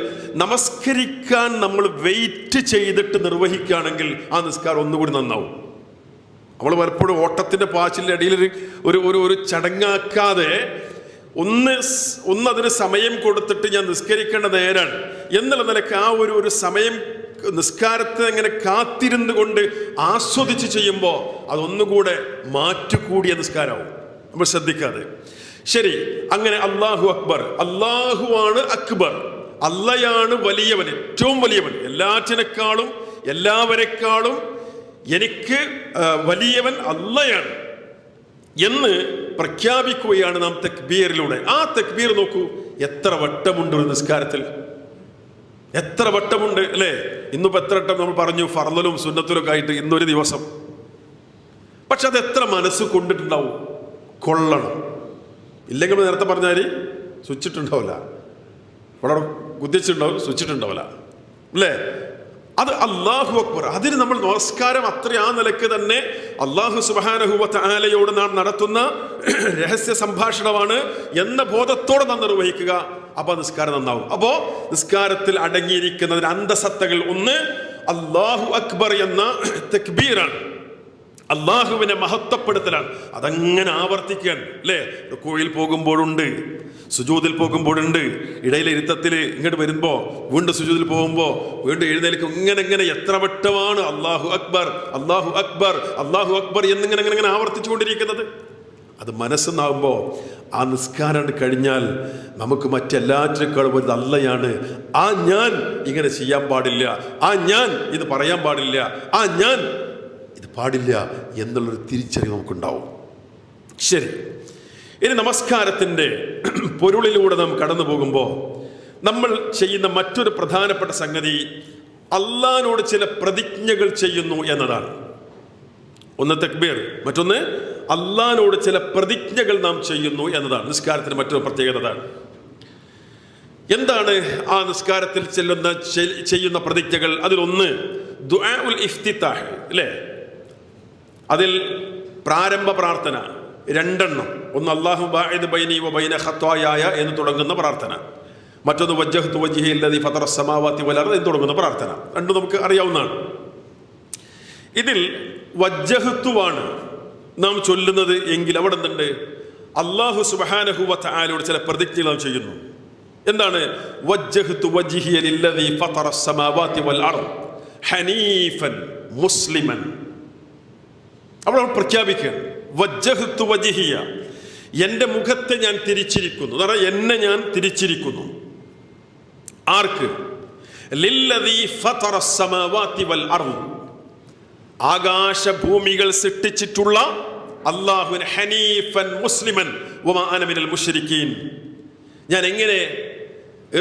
നമസ്കരിക്കാൻ നമ്മൾ വെയിറ്റ് ചെയ്തിട്ട് നിർവഹിക്കുകയാണെങ്കിൽ ആ നിസ്കാരം ഒന്നുകൂടി നന്നാവും. നമ്മൾ പലപ്പോഴും ഓട്ടത്തിന്റെ പാച്ചിലിന്റെ ഇടയിൽ ഒരു ചടങ്ങാക്കാതെ അതിന് സമയം കൊടുത്തിട്ട് ഞാൻ നിസ്കരിക്കേണ്ട നേരാണ് എന്നുള്ള നിലക്ക് ആ ഒരു സമയം നിസ്കാരത്തെ ഇങ്ങനെ കാത്തിരുന്നു കൊണ്ട് ആസ്വദിച്ച് ചെയ്യുമ്പോൾ അതൊന്നുകൂടെ മാറ്റുകൂടിയ നിസ്കാരമാവും. നമ്മൾ ശ്രദ്ധിക്കാതെ. ശരി, അങ്ങനെ അല്ലാഹു അക്ബർ, അല്ലാഹുവാണ് അക്ബർ, അല്ലയാണ് വലിയവൻ, ഏറ്റവും വലിയവൻ, എല്ലാറ്റിനേക്കാളും എല്ലാവരെക്കാളും എനിക്ക് വലിയവൻ അല്ലയാണ് എന്ന് പ്രഖ്യാപിക്കുകയാണ് നാം തക്ബീറിലൂടെ. ആ തക്ബീർ നോക്കൂ, എത്ര വട്ടമുണ്ട് ഒരു നിസ്കാരത്തിൽ, എത്ര വട്ടമുണ്ട് അല്ലേ? ഇന്നിപ്പോ എത്ര വട്ടം നമ്മൾ പറഞ്ഞു ഫർളിലും സുന്നത്തിലൊക്കെ ആയിട്ട് ഇന്നൊരു ദിവസം. പക്ഷെ അത് എത്ര മനസ്സ് കൊണ്ടിട്ടുണ്ടാവും? കൊള്ളണം. ഇല്ലെങ്കിൽ നേരത്തെ പറഞ്ഞാൽ സ്വിച്ചിട്ടുണ്ടാവില്ല, വളരെ കുതിച്ചിട്ടുണ്ടാവും, സ്വിച്ചിട്ടുണ്ടാവില്ല അല്ലേ? അത് അല്ലാഹു അക്ബർ. അതിന് നമ്മൾ നമസ്കാരം അത്ര ആ നിലക്ക് തന്നെ അല്ലാഹു സുബ്ഹാനഹു വ തആലയോട് നാം നടത്തുന്ന രഹസ്യ സംഭാഷണമാണ് എന്ന ബോധത്തോടെ നാം നിർവഹിക്കുക. അപ്പൊ നിസ്കാരം നന്നാവും. അപ്പോ നിസ്കാരത്തിൽ അടങ്ങിയിരിക്കുന്നതിന് അന്തസത്തകൾ ഒന്ന് അല്ലാഹു അക്ബർ എന്ന തക്ബീറാണ്, അള്ളാഹുവിനെ മഹത്വപ്പെടുത്തലാണ്. അതങ്ങനെ ആവർത്തിക്കാൻ അല്ലേ? റുകൂഇൽ പോകുമ്പോഴുണ്ട്, സുജൂദിൽ പോകുമ്പോഴുണ്ട്, ഇടയിലെ ഇരുത്തത്തിൽ ഇങ്ങോട്ട് വരുമ്പോ വീണ്ടും സുജൂദിൽ പോകുമ്പോ വീണ്ടും എഴുന്നേൽക്കും. ഇങ്ങനെ എത്ര വട്ടമാണ് അല്ലാഹു അക്ബർ, അല്ലാഹു അക്ബർ, അല്ലാഹു അക്ബർ എന്നിങ്ങനെ ആവർത്തിച്ചു കൊണ്ടിരിക്കുന്നത്. അത് മനസ്സെന്നാവുമ്പോ ആ നിസ്കാരം കഴിഞ്ഞാൽ നമുക്ക് മറ്റെല്ലാറ്റിനേക്കാളും ഒരു അല്ലയാണ്. ആ ഞാൻ ഇങ്ങനെ ചെയ്യാൻ പാടില്ല, ആ ഞാൻ ഇത് പറയാൻ പാടില്ല, ആ ഞാൻ ഇത് പാടില്ല എന്നുള്ളൊരു തിരിച്ചറിവ് നമുക്കുണ്ടാവും. ശരി, ഇനി നമസ്കാരത്തിൻ്റെ പൊരുളിലൂടെ നാം കടന്നു പോകുമ്പോൾ നമ്മൾ ചെയ്യുന്ന മറ്റൊരു പ്രധാനപ്പെട്ട സംഗതി അള്ളാഹിനോട് ചില പ്രതിജ്ഞകൾ ചെയ്യുന്നു എന്നതാണ്. ഒന്ന് തക്ബീർ, മറ്റൊന്ന് അള്ളാഹിനോട് ചില പ്രതിജ്ഞകൾ നാം ചെയ്യുന്നു എന്നതാണ്. നിസ്കാരത്തിന് മറ്റൊരു പ്രത്യേകത. എന്താണ് ആ നിസ്കാരത്തിൽ ചെയ്യുന്ന പ്രതിജ്ഞകൾ? അതിലൊന്ന് ദുആഉൽ ഇഫ്തിതാഹ്, അല്ലേ? അതിൽ പ്രാരംഭ പ്രാർത്ഥന 2 ഒന്ന് അല്ലാഹു ബാഇദ് ബൈനി വ ബൈന ഖത്വായായ എന്ന് തുടങ്ങുന്ന പ്രാർത്ഥന, മറ്റൊന്ന് വജ്ജഹ്തു വജ്ഹി അല്ലദീ ഫതറസ് സമാവാതി വൽ അർദ് എന്ന് തുടങ്ങുന്ന പ്രാർത്ഥന. രണ്ടും നമുക്ക് അറിയാവുന്നതാണ്. ഇതിൽ വജ്ജഹ്തുവാണ് നാം ചൊല്ലുന്നത് എങ്കിൽ അവിടെ എന്തുണ്ട്? അല്ലാഹു സുബ്ഹാനഹു വ തആലയോട് ചില പ്രതിജ്ഞകൾ നാം ചെയ്യുന്നു. എന്താണ്? വജ്ജഹ്തു വജ്ഹിയ ലില്ലദീ ഫതറസ് സമാവാതി വൽ അർദ് ഹനീഫൻ മുസ്ലിമൻ. അവിടെ പ്രഖ്യാപിക്കുകയാണ്, വജ്ജഹ്തു വജ്ഹിയ, എൻ്റെ മുഖത്തെ ഞാൻ തിരിച്ചിരിക്കുന്നു, എന്നെ ഞാൻ തിരിച്ചിരിക്കുന്നു. ആർക്ക്? ലില്ലദീ ഫതറസ് സമാവാതി വൽ അർദ്, ആകാശഭൂമികൾ സൃഷ്ടിച്ചിട്ടുള്ള അല്ലാഹുവിന്, ഹനീഫൻ മുസ്ലിമൻ വമാ അന മിനൽ മുശ്രിക്കീൻ. ഞാൻ എങ്ങനെ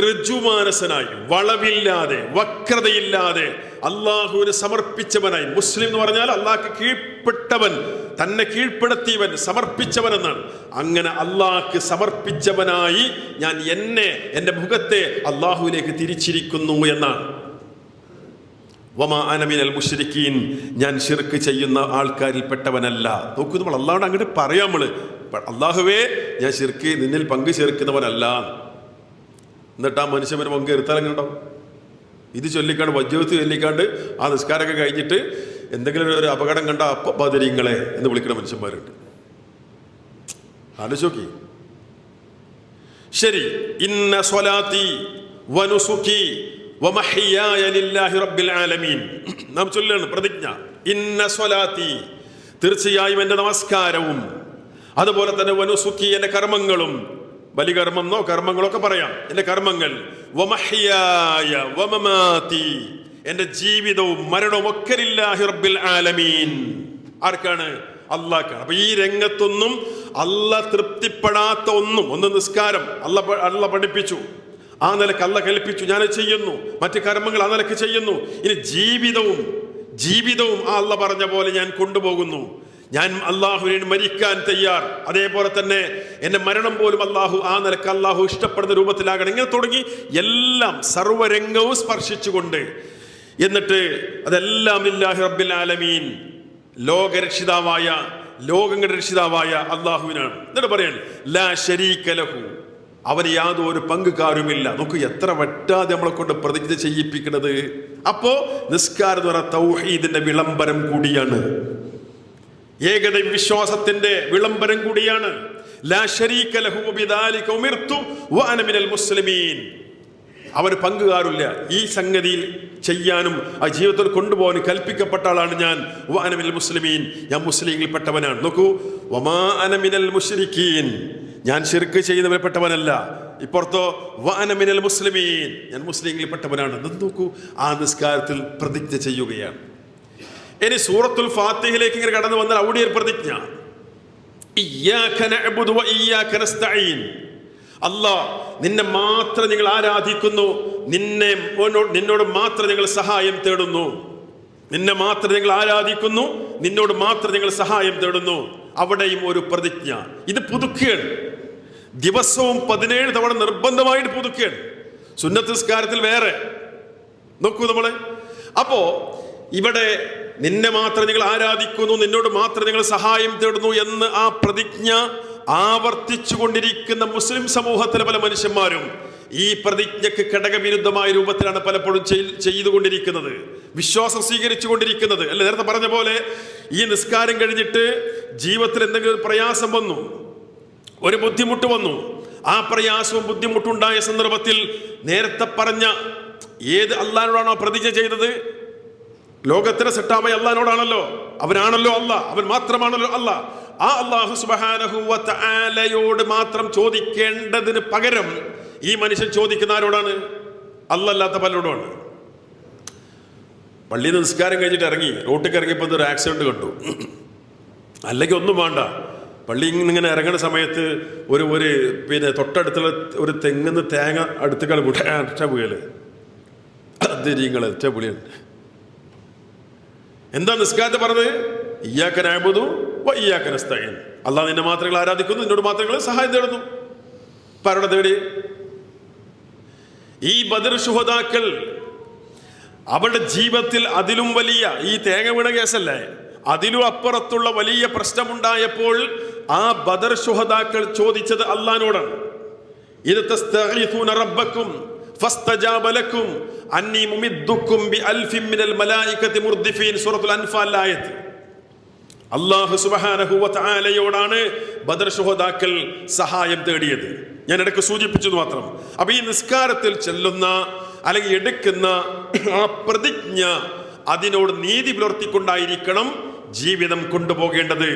ഋജുമാനസനായി, വളവില്ലാതെ, വക്രതയില്ലാതെ അള്ളാഹുവിന് സമർപ്പിച്ചവനായി. മുസ്ലിം എന്ന് പറഞ്ഞാൽ അള്ളാഹ്ക്ക് കീഴ്പ്പെട്ടവൻ, തന്നെ കീഴ്പ്പെടുത്തിയവൻ, സമർപ്പിച്ചവൻ എന്നാണ്. അങ്ങനെ അള്ളാഹ്ക്ക് സമർപ്പിച്ചവനായി ഞാൻ എൻ്റെ മുഖത്തെ അള്ളാഹുവിലേക്ക് തിരിച്ചിരിക്കുന്നു എന്നാണ്. വമാ അന മിനൽ മുശ്രിക്കീൻ, ഞാൻ ശിർക്ക് ചെയ്യുന്ന ആൾക്കാരിൽ പെട്ടവനല്ല. നോക്കൂ, നമ്മൾ അള്ളാഹുവിനെ അങ്ങോട്ട് പറയാം, അള്ളാഹുവേ ഞാൻ ശിർക്ക്, നിന്നിൽ പങ്കു ചേർക്കുന്നവനല്ല. എന്നിട്ട് ആ മനുഷ്യന് പങ്ക് എടുത്താലെങ്ങനെയുണ്ടാവും? ഇത് ചൊല്ലിക്കാണ്ട്, വജ്ജഹത്ത് ചൊല്ലിക്കാണ്ട് ആ നിസ്കാരമൊക്കെ കഴിഞ്ഞിട്ട് എന്തെങ്കിലും ഒരു അപകടം കണ്ട അപ്പ ബദരീങ്ങളെ എന്ന് വിളിക്കുന്ന മനുഷ്യന്മാരുണ്ട്. ആലോചിച്ച് നോക്കി. ശരി, ഇന്ന സ്വലാത്തി വനുസുക്കി വമഹ്യായ ലില്ലാഹി റബ്ബിൽ ആലമീൻ. നാം ചൊല്ലാണ് പ്രതിജ്ഞ, ഇന്ന സ്വലാത്തി, തീർച്ചയായും എൻ്റെ നമസ്കാരവും, അതുപോലെ തന്നെ വനുസുക്കി, എൻ്റെ കർമ്മങ്ങളും, ബലികർമ്മം എന്നോ കർമ്മങ്ങളൊക്കെ പറയാം, എൻ്റെ കർമ്മങ്ങൾ, വമഹ്യായ വമമാതി, എൻ്റെ ജീവിതവും മരണവും ഒക്കെ ലില്ലാഹി റബ്ബിൽ ആലമീൻ. ആർക്കാണ്? അള്ളാഹ്ക്കാണ്. അപ്പൊ ഈ രംഗത്തൊന്നും അള്ളാഹ് തൃപ്തിപ്പെടാത്ത ഒന്ന് നിസ്കാരം അള്ളാഹ് പഠിപ്പിച്ചു, ആ നിലക്ക് അള്ളാഹ് കൽപ്പിച്ചു, ഞാനത് ചെയ്യുന്നു. മറ്റു കർമ്മങ്ങൾ ആ നിലക്ക് ചെയ്യുന്നു. ഇനി ജീവിതവും ആ അള്ളാഹ് പറഞ്ഞ പോലെ ഞാൻ കൊണ്ടുപോകുന്നു. ഞാൻ അള്ളാഹുവിന് മരിക്കാൻ തയ്യാർ. അതേപോലെ തന്നെ എൻ്റെ മരണം പോലും ആ നിലക്ക് അള്ളാഹു ഇഷ്ടപ്പെടുന്ന രൂപത്തിലാകണം. ഇങ്ങനെ തുടങ്ങി എല്ലാം സർവ്വരംഗവും സ്പർശിച്ചുകൊണ്ട്, എന്നിട്ട് അതെല്ലാം ലില്ലാഹി റബ്ബിൽ ആലമീൻ, ലോകങ്ങളുടെ രക്ഷിതാവായ അള്ളാഹുവിനാണ്. എന്നിട്ട് പറയാൻ ലാ ശരീക ലഹു, അവന് യാതൊരു പങ്കുകാരുമില്ല. നോക്കൂ, എത്ര വട്ടാതെ നമ്മളെ കൊണ്ട് പ്രതിജ്ഞ ചെയ്യിപ്പിക്കുന്നത്. അപ്പോ നിസ്കാരം എന്ന് പറഞ്ഞ തൗഹീദിന്റെ വിളംബരം കൂടിയാണ്, ഏകദൈവ വിശ്വാസത്തിന്റെ വിളംബരം കൂടിയാണ്. ലാ ശരീക ലഹു ബിദാലിക ഉമിർതു വഅന മിനൽ മുസ്ലിമീൻ. അവന് പങ്കുകാരില്ല. ഈ സംഗതിയിൽ ചെയ്യാനും ആ ജീവിതത്തിൽ കൊണ്ടുപോകാനും കൽപ്പിക്കപ്പെട്ട ആളാണ് ഞാൻ. വഅന മിനൽ മുസ്ലിമീൻ, ഞാൻ മുസ്ലിങ്ങളിൽപ്പെട്ടവനാണ്. നോക്കൂ, വമാ അന മിനൽ മുശ്രിക്കീൻ, ഞാൻ ശിർക്ക് ചെയ്യുന്നവരെപ്പെട്ടവനല്ല. ഇപ്പുറത്തോ വഅന മിനൽ മുസ്ലിമീൻ, ഞാൻ മുസ്ലിങ്ങളിൽപ്പെട്ടവനാണ്. നോക്കൂ, ആ നിസ്കാരത്തിൽ പ്രതിജ്ഞ ചെയ്യുകയാണ്. ഇനി സൂറത്തുൽ ഫാത്തിഹയിലേക്ക് ഇങ്ങനെ കടന്നു വന്നാൽ അവിടെ ഒരു പ്രതിജ്ഞ, ഇയ്യാക നഅ്ബുദു വ ഇയ്യാക നസ്തഈൻ. അല്ലാഹ്, നിന്നെ മാത്രം ഞങ്ങൾ ആരാധിക്കുന്നു, നിന്നോട് മാത്രം ഞങ്ങൾ സഹായം തേടുന്നു. നിന്നെ മാത്രം ഞങ്ങൾ ആരാധിക്കുന്നു, നിന്നോട് മാത്രം ഞങ്ങൾ സഹായം തേടുന്നു. അവിടെയും ഒരു പ്രതിജ്ഞ. ഇത് പുതുക്കുകയാണ്. ദിവസവും 17 തവണ നിർബന്ധമായിട്ട് പുതുക്കുകയാണ്. സുന്നത്ത് നിസ്കാരത്തിൽ വേറെ. നോക്കൂ നമ്മള്. അപ്പോ ഇവിടെ നിന്നെ മാത്രം ഞങ്ങൾ ആരാധിക്കുന്നു, നിന്നോട് മാത്രം ഞങ്ങൾ സഹായം തേടുന്നു എന്ന് ആ പ്രതിജ്ഞ ആവർത്തിച്ചു കൊണ്ടിരിക്കുന്ന മുസ്ലിം സമൂഹത്തിലെ പല മനുഷ്യന്മാരും ഈ പ്രതിജ്ഞക്ക് ഘടകവിരുദ്ധമായ രൂപത്തിലാണ് പലപ്പോഴും ചെയ്തുകൊണ്ടിരിക്കുന്നത്, വിശ്വാസം സ്വീകരിച്ചു കൊണ്ടിരിക്കുന്നത്. അല്ലെ, നേരത്തെ പറഞ്ഞ പോലെ ഈ നിസ്കാരം കഴിഞ്ഞിട്ട് ജീവിതത്തിൽ എന്തെങ്കിലും പ്രയാസം വന്നു, ഒരു ബുദ്ധിമുട്ട് വന്നു, ആ പ്രയാസവും ബുദ്ധിമുട്ടുണ്ടായ സന്ദർഭത്തിൽ നേരത്തെ പറഞ്ഞ ഏത് അള്ളാഹിനോടാണോ പ്രതിജ്ഞ ചെയ്തത്? ലോകത്തിന് സെട്ടാമായ അള്ളാഹിനോടാണല്ലോ. അവനാണല്ലോ അള്ളാഹ്, അവൻ മാത്രമാണല്ലോ അള്ളാഹ്. ആ അള്ളാഹു സുബ്ഹാനഹു വ തആലയോട് മാത്രം ചോദിക്കേണ്ടതിന് പകരം ഈ മനുഷ്യൻ ചോദിക്കുന്ന ആരോടാണ്? അല്ലാത്ത പലരോടാണ്. പള്ളിയിൽ നിസ്കാരം കഴിഞ്ഞിട്ട് ഇറങ്ങി റോട്ടിൽ ഇറങ്ങിയപ്പോൾ ഒരു ആക്സിഡന്റ് കണ്ടു. അല്ലെങ്കിൽ ഒന്നും വേണ്ട, പള്ളിയിൽ ഇങ്ങനെ ഇറങ്ങുന്ന സമയത്ത് ഒരു തൊട്ടടുത്തുള്ള ഒരു തെങ്ങുന്ന് തേങ്ങ അടുത്തേക്കാൾ ഒറ്റ വീഴല്. അതിരിങ്ങളെ ഒറ്റ പുളിയാണ്. എന്താ നിസ്കാരത്തെ പറഞ്ഞത്? ഇയ്യാക നഅ്ബുദു വ ഇയ്യാക നസ്തഈൻ. അല്ലാഹ് നിന്നെ മാത്രങ്ങൾ ആരാധിക്കുന്നു, നിന്നോട് മാത്രങ്ങൾ സഹായം തേടുന്നു. ആരോടെ തേടി? ഈ ബദർ ശുഹദാക്കൾ അവരുടെ ജീവിതത്തിൽ അതിലും വലിയ, ഈ തേങ്ങ വീണ കേസല്ലേ, അതിലും അപ്പുറത്തുള്ള വലിയ പ്രശ്നമുണ്ടായപ്പോൾ ആ ബദർ ശുഹദാക്കൾ ചോദിച്ചത് അല്ലാഹുവിനോടാണ്. ഇദ് തസ്തഗീഥൂന റബ്ബക്കും ഫസ്തജാബ ലക്കും അന്നി മുമിദ്ദുക്കും ബിഅൽഫിൻ മിനൽ മലായികതി മുർദിഫീൻ. സൂറത്തുൽ അൻഫാൽ ആയത്ത്. അല്ലാഹു സുബ്ഹാനഹു വ തആലയോടാണ് ബദർ ശുഹദാക്കൾ സഹായം തേടിയത്. ഞാൻ ഇടയ്ക്ക് സൂചിപ്പിച്ചത് മാത്രം. അപ്പൊ ഈ നിസ്കാരത്തിൽ ചെല്ലുന്ന അല്ലെങ്കിൽ എടുക്കുന്ന ആ പ്രതിജ്ഞ, അതിനോട് നീതി പുലർത്തിക്കൊണ്ടായിരിക്കണം ജീവിതം കൊണ്ടുപോകേണ്ടത്.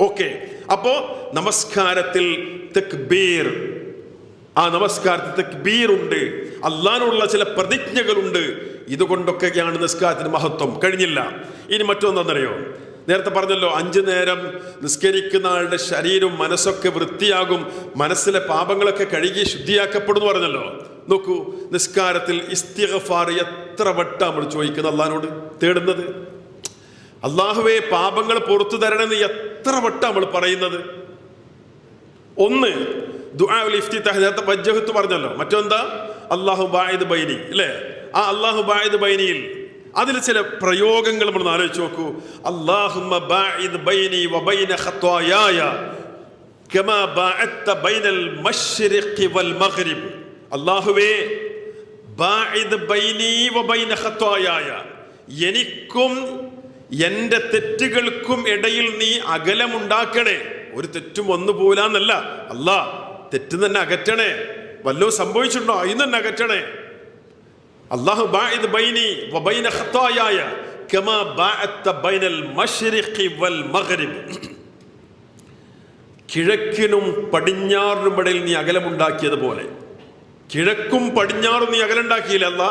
ഓക്കെ, അപ്പോ നമസ്കാരത്തിൽ തക്ബീർ, ആ നമസ്കാരത്തിൽ തക്ബീർ ഉണ്ട്, അല്ലാഹുവിനുള്ള ചില പ്രതിജ്ഞകളുണ്ട്. ഇതുകൊണ്ടൊക്കെയാണ് നിസ്കാരത്തിന് മഹത്വം. കഴിഞ്ഞില്ല. ഇനി മറ്റൊന്നെന്നറിയോ, നേരത്തെ പറഞ്ഞല്ലോ 5 നേരം നിസ്കരിക്കുന്ന ആളുടെ ശരീരവും മനസ്സൊക്കെ വൃത്തിയാകും, മനസ്സിലെ പാപങ്ങളൊക്കെ കഴുകി ശുദ്ധിയാക്കപ്പെടുന്നു പറഞ്ഞല്ലോ. നോക്കൂ, നിസ്കാരത്തിൽ ഇസ്തിഗ്ഫാർ എത്ര വട്ടം നമ്മൾ ചോദിക്കുന്നത്, അള്ളാഹിനോട് തേടുന്നത്. അള്ളാഹുവേ പാപങ്ങൾ പുറത്തു തരണമെന്ന് എത്ര വട്ടം നമ്മൾ പറയുന്നത്. ഒന്ന് ദുആഉൽ ഇഫ്തിതാഹ്, നേരത്തെ വജ്ജഹത്ത് പറഞ്ഞല്ലോ. മറ്റൊന്താ അല്ലാഹു ബാഇദ് ബൈനി, അല്ലേ? ആ അല്ലാഹു ബാഇദ് ബൈനിയിൽ അതിൽ ചില പ്രയോഗങ്ങൾ നമ്മൾ ആലോചിച്ച് നോക്കൂ. അല്ലാഹുമ്മ ബാഇദ് ബൈനി വബൈന ഖത്വായായ കമാ ബഅദ്ത ബൈനൽ മശ്രിഖി വൽ മഗ്രിബ്. അല്ലാഹുവേ ബാഇദ് ബൈനി വബൈന ഖത്വായായ, എനിക്കും എൻ്റെ തെറ്റുകൾക്കും ഇടയിൽ നീ അകലമുണ്ടാക്കണേ. ഒരു തെറ്റും വന്നു പോലാന്നല്ല, അല്ലാ തെറ്റ് തന്നെ അകറ്റണേ. വല്ലോ സംഭവിച്ചിട്ടുണ്ടോ ഇന്ന് തന്നെ അകറ്റണേ. അല്ലാഹു ബാഇദ് ബൈനി വബൈന ഖത്വായായ കമാ ബഅദ്ത ബൈനൽ മശ്രിഖി വൽ മഗ്രിബ്. കിഴക്കിനും പടിഞ്ഞാറിനും ഇടയിൽ നീ അകലമുണ്ടാക്കിയതുപോലെ, കിഴക്കും പടിഞ്ഞാറും നീ അകലുണ്ടാക്കിയില്ല അല്ലാ.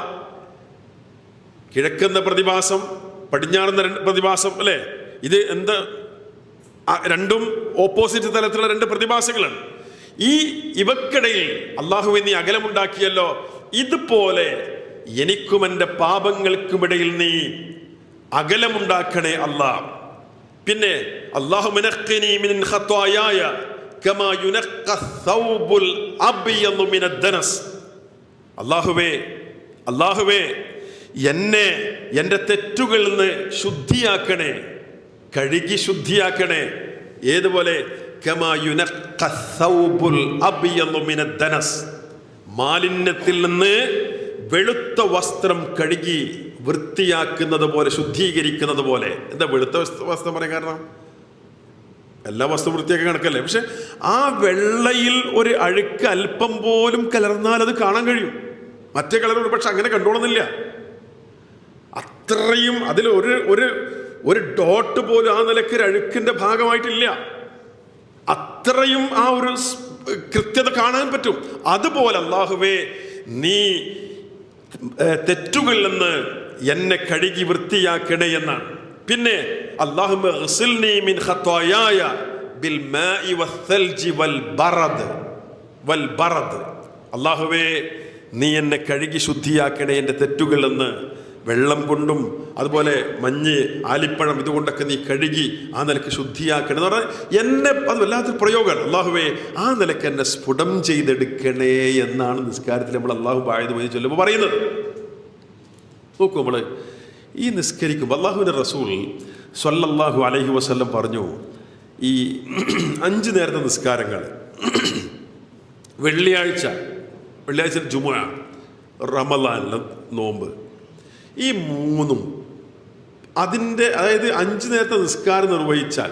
കിഴക്കെന്ന പ്രതിഭാസം, പടിഞ്ഞാറെന്ന പ്രതിഭാസം, അല്ലേ? ഇത് എന്താ, രണ്ടും ഓപ്പോസിറ്റ് തലത്തിലുള്ള 2 പ്രതിഭാസങ്ങളാണ്. ഇവക്കിടയിൽ അല്ലാഹുവേ നീ അകലമുണ്ടാക്കിയല്ലോ. ഇതുപോലെ എനിക്കും എൻ്റെ പാപങ്ങൾക്കുമിടയിൽ നീ അകലമുണ്ടാക്കണേ അല്ലാ. പിന്നെ അല്ലാഹു മുനഖ്ഖിനി മിൻ ഖത്വായായ കമാ യുനഖ്ഖ ഥൗബുൽ അബ്യദു മിനദ് ദനസ്. അല്ലാഹുവേ എന്നെ എൻ്റെ തെറ്റുകളിൽ നിന്ന് ശുദ്ധിയാക്കണേ, കഴുകി ശുദ്ധിയാക്കണേ. ഏതുപോലെ? കമാ യുനഖ്ഖ ഥൗബുൽ അബ്യദു മിനദ് ദനസ്, മാലിന്യത്തിൽ നിന്ന് വെളുത്ത വസ്ത്രം കഴുകി വൃത്തിയാക്കുന്നത് പോലെ, ശുദ്ധീകരിക്കുന്നത് പോലെ. എന്താ വെളുത്ത വസ്ത്രം പറയാൻ കാരണം? എല്ലാ വസ്തു വൃത്തിയാക്കി കണക്കല്ലേ. പക്ഷെ ആ വെള്ളയിൽ ഒരു അഴുക്ക് അല്പം പോലും കലർന്നാൽ അത് കാണാൻ കഴിയും. മറ്റേ കളറുണ്ട്, പക്ഷെ അങ്ങനെ കണ്ടോളുന്നില്ല. അത്രയും അതിൽ ഒരു ഡോട്ട് പോലും ആ നിലയ്ക്ക് അഴുക്കിന്റെ ഭാഗമായിട്ടില്ല. അത്രയും ആ ഒരു കൃത്യത കാണാൻ പറ്റും. അതുപോലെ അല്ലാഹുവേ നീ തെറ്റുകളിൽ നിന്ന് എന്നെ കഴുകി വൃത്തിയാക്കണേ എന്നാണ്. പിന്നെ അല്ലാഹുമ്മ ഗ്സിൽനി മിൻ ഖത്വായായ ബിൽ മാഇ വസ്സൽജി വൽ ബറദ്. അല്ലാഹുവേ നീ എന്നെ കഴുകി ശുദ്ധിയാക്കണേ എൻ്റെ തെറ്റുകളിൽ നിന്ന്. വെള്ളം കൊണ്ടും അതുപോലെ മഞ്ഞ്, ആലിപ്പഴം, ഇതുകൊണ്ടൊക്കെ നീ കഴുകി ആ നിലയ്ക്ക് ശുദ്ധിയാക്കണം എന്ന് പറഞ്ഞാൽ എന്നെ, അത് വല്ലാത്തൊരു പ്രയോഗമാണ്. അല്ലാഹുവേ ആ നിലയ്ക്ക് എന്നെ സ്ഫുടം ചെയ്തെടുക്കണേ എന്നാണ് നിസ്കാരത്തിൽ നമ്മൾ അല്ലാഹു ബാഇദ് ബൈനി ചൊല്ലുമ്പോൾ പറയുന്നത്. നോക്കൂ, നമ്മൾ ഈ നിസ്കരിക്കുമ്പോൾ അല്ലാഹുവിൻ്റെ റസൂൽ സ്വല്ലല്ലാഹു അലൈഹി വസല്ലം പറഞ്ഞു, ഈ 5 നേരത്തെ നിസ്കാരങ്ങൾ, വെള്ളിയാഴ്ച ജുമുഅ, റമളാനിലെ നോമ്പ്, ഈ 3ഉം അതിൻ്റെ, അതായത് 5 നേരത്തെ നിസ്കാരം നിർവഹിച്ചാൽ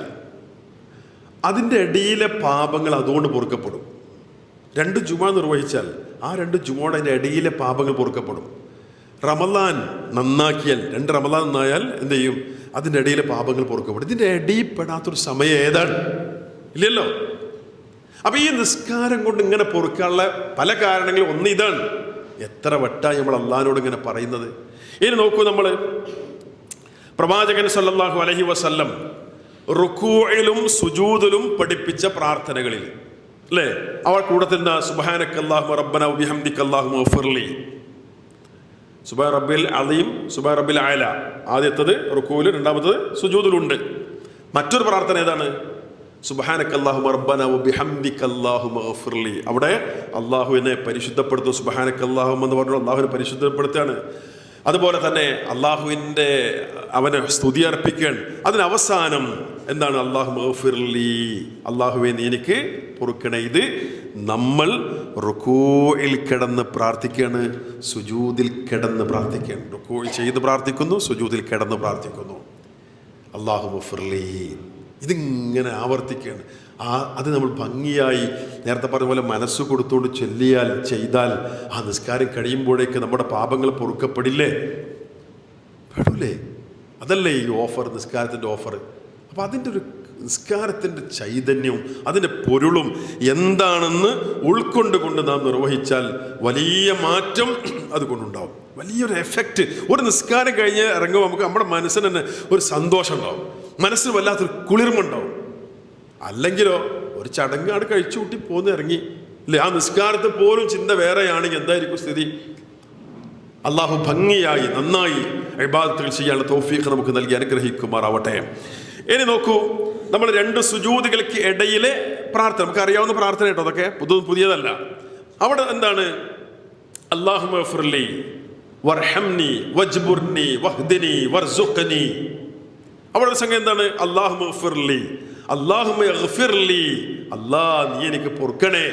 അതിൻ്റെ ഇടയിലെ പാപങ്ങൾ അതുകൊണ്ട് പൊറുക്കപ്പെടും. 2 ജുമുഅ നിർവഹിച്ചാൽ ആ 2 ജുമുഅയുടെ അതിൻ്റെ ഇടയിലെ പാപങ്ങൾ പൊറുക്കപ്പെടും. റമളാൻ നന്നാക്കിയാൽ, 2 റമളാൻ നന്നായാൽ എന്ത് ചെയ്യും? അതിൻ്റെ ഇടയിലെ പാപങ്ങൾ പൊറുക്കപ്പെടും. ഇതിൻ്റെ ഇടയിൽ പെടാത്തൊരു സമയം ഏതാണ്? ഇല്ലല്ലോ. അപ്പൊ ഈ നിസ്കാരം കൊണ്ട് ഇങ്ങനെ പൊറുക്കാനുള്ള പല കാരണങ്ങളും ഒന്ന് ഇതാണ്. എത്ര വട്ടായി നമ്മൾ അള്ളാഹിനോട് ഇങ്ങനെ പറയുന്നത്. ഇനി നോക്കൂ, നമ്മൾ പ്രവാചകൻ സല്ലല്ലാഹു അലൈഹി വസല്ലം റുകൂഇലും സുജൂദിലും പഠിപ്പിച്ച പ്രാർത്ഥനകളിൽ, അല്ലേ, അവൾ കൂടത്തിൽ സുബ്ഹാനക്കല്ലാഹുമ്മ റബ്ബനാ വബിഹംദിക്കല്ലാഹുമ്മ ഗഫിർലി, സുബ്ഹാന റബ്ബിൽ അലീം, സുബ്ഹാന റബ്ബിൽ അഅല. ആദ്യത്തത് റുകൂഇൽ, രണ്ടാമത്തത് സുജൂദിലുണ്ട്. മറ്റൊരു പ്രാർത്ഥന ഏതാണ്? സുബ്ഹാനക്കല്ലാഹുമ്മ റബ്ബനാ വബിഹംദിക അല്ലാഹുമ്മ ഗഫിർലി. അവിടെ അള്ളാഹുവിനെ പരിശുദ്ധപ്പെടുത്തും. സുബ്ഹാനക്കല്ലാഹുമ്മ എന്ന് പറഞ്ഞു അള്ളാഹുവിനെ പരിശുദ്ധപ്പെടുത്തുകയാണ്. അതുപോലെ തന്നെ അള്ളാഹുവിൻ്റെ അവനെ സ്തുതി അർപ്പിക്കുകയാണ്. അതിനവസാനം എന്താണ്? അല്ലാഹുമ്മ ഗഫിർലി, അള്ളാഹുവെ നീ എനിക്ക് പൊറുക്കണേ. ഇത് നമ്മൾ റുകൂഇൽ കിടന്ന് പ്രാർത്ഥിക്കുകയാണ്, സുജൂദിൽ കിടന്ന് പ്രാർത്ഥിക്കുകയാണ്. റുകൂ ചെയ്ത് പ്രാർത്ഥിക്കുന്നു, സുജൂദിൽ കിടന്ന് പ്രാർത്ഥിക്കുന്നു. അല്ലാഹുമ്മ ഗഫിർലി, ഇതിങ്ങനെ ആവർത്തിക്കുകയാണ്. അത് നമ്മൾ ഭംഗിയായി നേരത്തെ പറഞ്ഞ പോലെ മനസ്സ് കൊടുത്തുകൊണ്ട് ചൊല്ലിയാൽ ചെയ്താൽ ആ നിസ്കാരം കഴിയുമ്പോഴേക്ക് നമ്മുടെ പാപങ്ങൾ പൊറുക്കപ്പെടില്ലേ? പെടൂലേ? അതല്ലേ ഈ ഓഫർ, നിസ്കാരത്തിൻ്റെ ഓഫർ. അപ്പം അതിൻ്റെ ഒരു നിസ്കാരത്തിൻ്റെ ചൈതന്യവും അതിൻ്റെ പൊരുളും എന്താണെന്ന് ഉൾക്കൊണ്ടുകൊണ്ട് നാം നിർവഹിച്ചാൽ വലിയ മാറ്റം അതുകൊണ്ടുണ്ടാവും, വലിയൊരു എഫക്റ്റ്. ഒരു നിസ്കാരം കഴിഞ്ഞ് ഇറങ്ങുമ്പോൾ നമുക്ക് നമ്മുടെ മനസ്സിന് തന്നെ ഒരു സന്തോഷം ഉണ്ടാവും, മനസ്സിന് വല്ലാത്തൊരു കുളിർമുണ്ടാവും. അല്ലെങ്കിലോ ഒരു ചടങ്ങാട് കഴിച്ചു കൂട്ടി പോന്ന് ഇറങ്ങി അല്ലേ, ആ നിസ്കാരത്തിൽ പോലും ചിന്ത വേറെയാണെങ്കിൽ എന്തായിരിക്കും സ്ഥിതി? അള്ളാഹു ഭംഗിയായി നന്നായി ഇബാദത്തുകൾ ചെയ്യാനുള്ള തൗഫീഖ് നമുക്ക് നൽകി അനുഗ്രഹിക്കുമാറാവട്ടെ. ഇനി നോക്കൂ, നമ്മൾ രണ്ട് സുജൂദുകൾക്ക് ഇടയിലെ പ്രാർത്ഥന, നമുക്ക് അറിയാവുന്ന പ്രാർത്ഥന കേട്ടോ, അതൊക്കെ പുതിയതല്ല. അവിടെ എന്താണ്? അല്ലാഹുമ്മ ഗഫിർലി വർഹംനി വജ്ബുർനി വഹ്ദിനി വർസുഖ്നി. അവിടെ സംഗതി എന്താണ്? അല്ലാഹുമ്മ ഗഫിർലി, അല്ലാഹുമ്മ ഗഫിർലി, അല്ലാഹ് നീ എനിക്ക് പൊറുക്കണേ,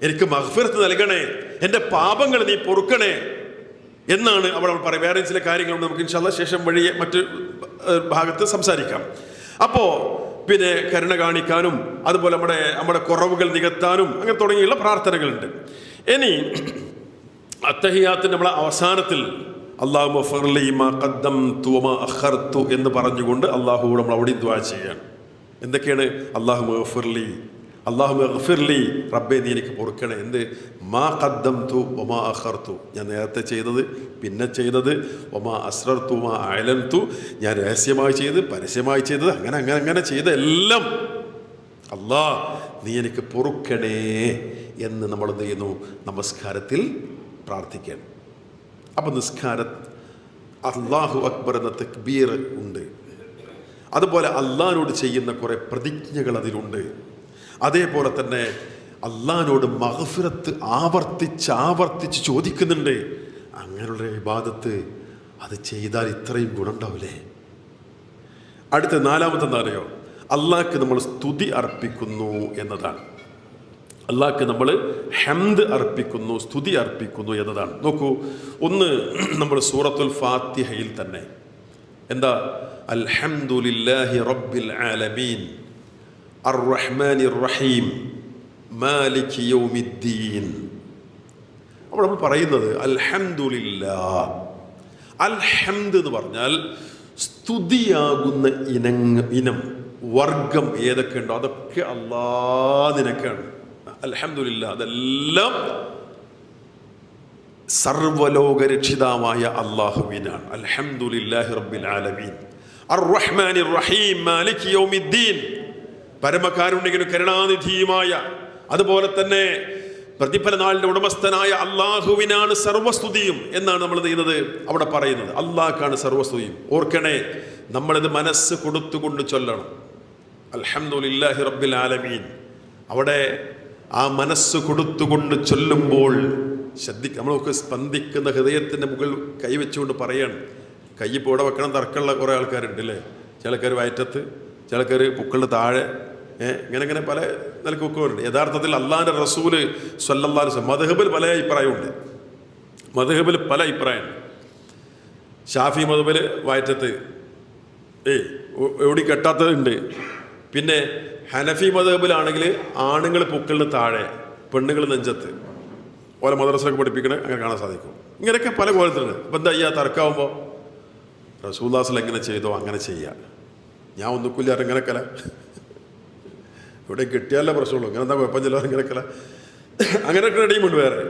എനിക്ക് മഗ്ഫിറത്ത് നൽകണേ, എൻ്റെ പാപങ്ങൾ നീ പൊറുക്കണേ എന്നാണ് അവിടെ നമ്മൾ പറയും. വേറെ ചില കാര്യങ്ങളുണ്ട്, നമുക്ക് ഇൻഷാ അല്ലാഹ് ശേഷം വഴിയെ മറ്റ് ഭാഗത്ത് സംസാരിക്കാം. അപ്പോൾ പിന്നെ കരുണ കാണിക്കാനും അതുപോലെ നമ്മുടെ കുറവുകൾ നികത്താനും അങ്ങനെ തുടങ്ങിയുള്ള പ്രാർത്ഥനകളുണ്ട്. ഇനി അത്തഹിയാത്തിൻ്റെ നമ്മളെ അവസാനത്തിൽ അല്ലാഹുമ്മ ഗഫിർലി മാ ഖദ്ദംതു വമാ അഖർതു എന്ന് പറഞ്ഞുകൊണ്ട് അള്ളാഹുവോട് നമ്മൾ അവിടെ ദുആ ചെയ്യാണ്. എന്തൊക്കെയാണ്? അല്ലാഹുമ്മ ഗഫിർലി, അല്ലാഹുമ്മ ഗഫിർലി, റബ്ബേ നീ എനിക്ക് പൊറുക്കണേ. എന്ത്? മാ ഖദ്ദംതു വമാ അഖർതു, ഞാൻ നേരത്തെ ചെയ്തത്, പിന്നെ ചെയ്തത്, വമാ അസ്റർതു വമാ അഅലൻതു, ഞാൻ രഹസ്യമായി ചെയ്ത് പരസ്യമായി ചെയ്തത്, അങ്ങനെ അങ്ങനെ അങ്ങനെ ചെയ്ത എല്ലാം അല്ലാഹ് നീ എനിക്ക് പൊറുക്കണേ എന്ന് നമ്മൾ എന്ത് ചെയ്യുന്നു? നമസ്കാരത്തിൽ പ്രാർത്ഥിക്കാൻ. അപ്പം അല്ലാഹു അക്ബർ എന്ന തക്ബീർ ഉണ്ട്, അതുപോലെ അള്ളാഹിനോട് ചെയ്യുന്ന കുറേ പ്രതിജ്ഞകൾ അതിലുണ്ട്. അതേപോലെ തന്നെ അള്ളാഹിനോട് മഗ്ഫിറത്ത് ആവർത്തിച്ച് ചോദിക്കുന്നുണ്ട്. അങ്ങനെയുള്ള ഇബാദത്ത് അത് ചെയ്താൽ ഇത്രയും ഗുണമുണ്ടാവില്ലേ? അടുത്ത നാലാമത്തെ എന്താ അറിയോ? അള്ളാഹ്ക്ക് നമ്മൾ സ്തുതി അർപ്പിക്കുന്നു എന്നതാണ്. അള്ളാഹ്ക്ക് നമ്മൾ ഹംദ് അർപ്പിക്കുന്നു, സ്തുതി അർപ്പിക്കുന്നു എന്നതാണ്. നോക്കൂ, ഒന്ന് നമ്മൾ സൂറത്തുൽ ഫാത്തിഹയിൽ തന്നെ എന്താ? അൽഹംദുലില്ലാഹി റബ്ബിൽ ആലമീൻ അർറഹ്മാനിർ റഹീം മാലികി യൗമിദ്ദീൻ. അപ്പോൾ നമ്മൾ പറയുന്നത് അൽഹംദുലില്ലാഹ്. അൽഹംദ് എന്ന് പറഞ്ഞാൽ സ്തുതിയാകുന്ന ഇനം വർഗം ഏതൊക്കെ ഉണ്ടോ അതൊക്കെ അല്ലാഹ് നിനക്കാണ്. അൽഹംദുലില്ലാഹ്, അതെല്ലാം സർവലോകരക്ഷിതാവായ അല്ലാഹുവിനാണ്. അൽഹംദുലില്ലാഹി റബ്ബിൽ ആലമീൻ അർറഹ്മാനിർ റഹീം മാലികി യൗമിദ്ദീൻ, പരമകാരുണ്യനും കരുണാനിധിയുമായ, അതുപോലെ തന്നെ പ്രതിഫല നാളിന്റെ ഉടമസ്ഥനായ അള്ളാഹുവിനാണ് സർവസ്തുതിയും എന്നാണ് നമ്മൾ ചെയ്യുന്നത് അവിടെ പറയുന്നത്. അള്ളാഹ്ക്കാണ് സർവസ്തുതിയും. ഓർക്കണേ, നമ്മളിത് മനസ്സ് കൊടുത്തുകൊണ്ട് ചൊല്ലണം. അൽഹംദുലില്ലാഹി റബ്ബിൽ ആലമീൻ. അവിടെ ആ മനസ്സ് കൊടുത്തുകൊണ്ട് ചൊല്ലുമ്പോൾ നമ്മളൊക്കെ സ്പന്ദിക്കുന്ന ഹൃദയത്തിൻ്റെ മുകളിൽ കൈവച്ചുകൊണ്ട് പറയാണ്. കൈ ഇപ്പോൾ ഇവിടെ വെക്കണം തർക്കമുള്ള കുറേ ആൾക്കാരുണ്ട് അല്ലേ? ചിലക്കാർ വയറ്റത്ത്, ചിലക്കാർ പുക്കളുടെ താഴെ, ഇങ്ങനെ പല നിലക്ക് വെക്കുന്നുണ്ട്. യഥാർത്ഥത്തിൽ അള്ളാഹിൻ്റെ റസൂല് സ്വല്ലല്ലാഹു അലൈഹി വസല്ലം മദ്ഹബിൽ പല അഭിപ്രായമുണ്ട്. മദ്ഹബിൽ പല അഭിപ്രായം. ഷാഫി മദ്ഹബിൽ വയറ്റത്ത് എവിടെ കെട്ടാത്തതുണ്ട്. പിന്നെ ഹനഫി മദ്ഹബിലാണെങ്കിൽ ആണുങ്ങൾ പുക്കളിന് താഴെ, പെണ്ണുങ്ങൾ നെഞ്ചത്ത്. ഓരോ മദ്രസയിലൊക്കെ പഠിപ്പിക്കണേ അങ്ങനെ കാണാൻ സാധിക്കും. ഇങ്ങനെയൊക്കെ പല കോലത്തിലുണ്ട്. അപ്പം എന്താ ചെയ്യുക? തർക്കമാകുമ്പോൾ റസൂലുള്ളാഹി എങ്ങനെ ചെയ്തോ അങ്ങനെ ചെയ്യുക. ഞാൻ ഒന്നുക്കില്ല ഇങ്ങനെക്കല, ഇവിടെ കിട്ടിയാലേ പ്രശ്നമുള്ളൂ, ഇങ്ങനെ എന്താ കുഴപ്പം ചെല്ലോ ഇങ്ങനെക്കല, അങ്ങനെയൊക്കെ ടീമുണ്ട് വേറെ.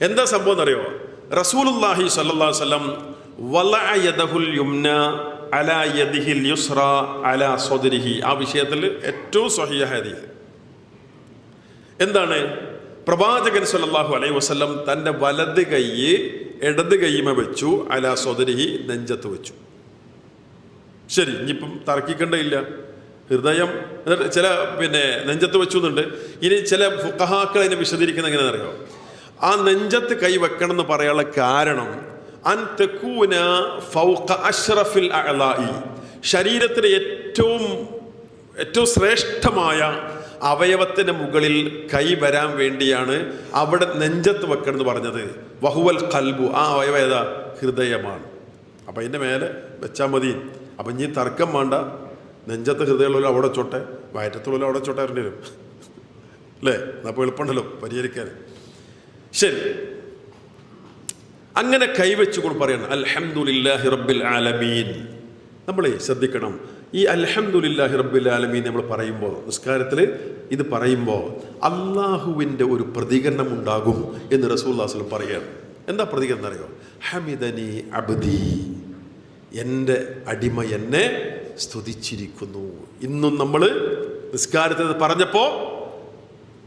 എന്താ സംഭവം എന്നറിയോ? റസൂലുള്ളാഹി സ്വല്ലല്ലാഹു അലൈഹി വസല്ലം വലഅ യദഹുൽ യുംന അലാ യദിഹിൽ യുസ്റ അലാ സദ്രിഹി. ആ വിഷയത്തിൽ ഏറ്റവും സ്വഹീഹ ഹദീസ് എന്താണ്? പ്രവാചകൻ സ്വല്ലല്ലാഹു അലൈഹി വസല്ലം തൻ്റെ വലത് കൈ ഇടത് കൈമ വെച്ചു, അലാ സദ്രിഹി നെഞ്ചത്ത് വെച്ചു. ശരി, ഇനിയിപ്പം തർക്കിക്കേണ്ടയില്ല. ഹൃദയം ചില നെഞ്ചത്ത് വെച്ചു എന്നുണ്ട്. ഇനി ചില ഫുഖഹാക്കൾ അതിനെ വിശദീകരിക്കുന്നത് എങ്ങനെയാണെന്ന് അറിയോ? ആ നെഞ്ചത്ത് കൈ വെക്കണം എന്ന് പറയാനുള്ള കാരണം അൻ തകൂന ഫൗഖ അഷ്റഫിൽ അഅ്ലാഇ, ശരീരത്തിലെ ഏറ്റവും ശ്രേഷ്ഠമായ അവയവത്തിന് മുകളിൽ കൈ വരാൻ വേണ്ടിയാണ് അവിടെ നെഞ്ചത്ത് വെക്കണം എന്ന് പറഞ്ഞത്. വഹുവൽ ഖൽബു, ആ അവയവം ഏതാ? ഹൃദയമാണ്. അപ്പം അതിൻ്റെ മേലെ വെച്ചാൽ മതി. അപ്പം ഇനി തർക്കം വേണ്ട, നെഞ്ചത്ത് ഹൃദയമുള്ള അവിടെ വെച്ചോട്ടെ, വയറ്റത്തുള്ള അവിടെ വെച്ചോട്ടെ വരേണ്ടി വരും അല്ലേ? അപ്പോൾ എളുപ്പമുണ്ടല്ലോ പരിഹരിക്കാൻ. ശരി, അങ്ങനെ കൈവച്ചുകൊണ്ട് പറയണം അൽഹംദുലില്ലാഹി റബ്ബിൽ ആലമീൻ. നമ്മളെ ശ്രദ്ധിക്കണം, ഈ അൽഹംദുലില്ലാഹി റബ്ബിൽ ആലമീൻ നമ്മൾ പറയുമ്പോൾ, നിസ്കാരത്തിൽ ഇത് പറയുമ്പോൾ അള്ളാഹുവിൻ്റെ ഒരു പ്രതികരണം ഉണ്ടാകും എന്ന് റസൂലുള്ളാഹി സ്വല്ലല്ലാഹു അലൈഹി വസല്ലം പറയുകയാണ്. എന്താ പ്രതികരണം അറിയോ? ഹമിദനി അബ്ദി, എൻ്റെ അടിമ എന്നെ സ്തുതിച്ചിരിക്കുന്നു. ഇന്നും നമ്മൾ നിസ്കാരത്തിൽ പറഞ്ഞപ്പോൾ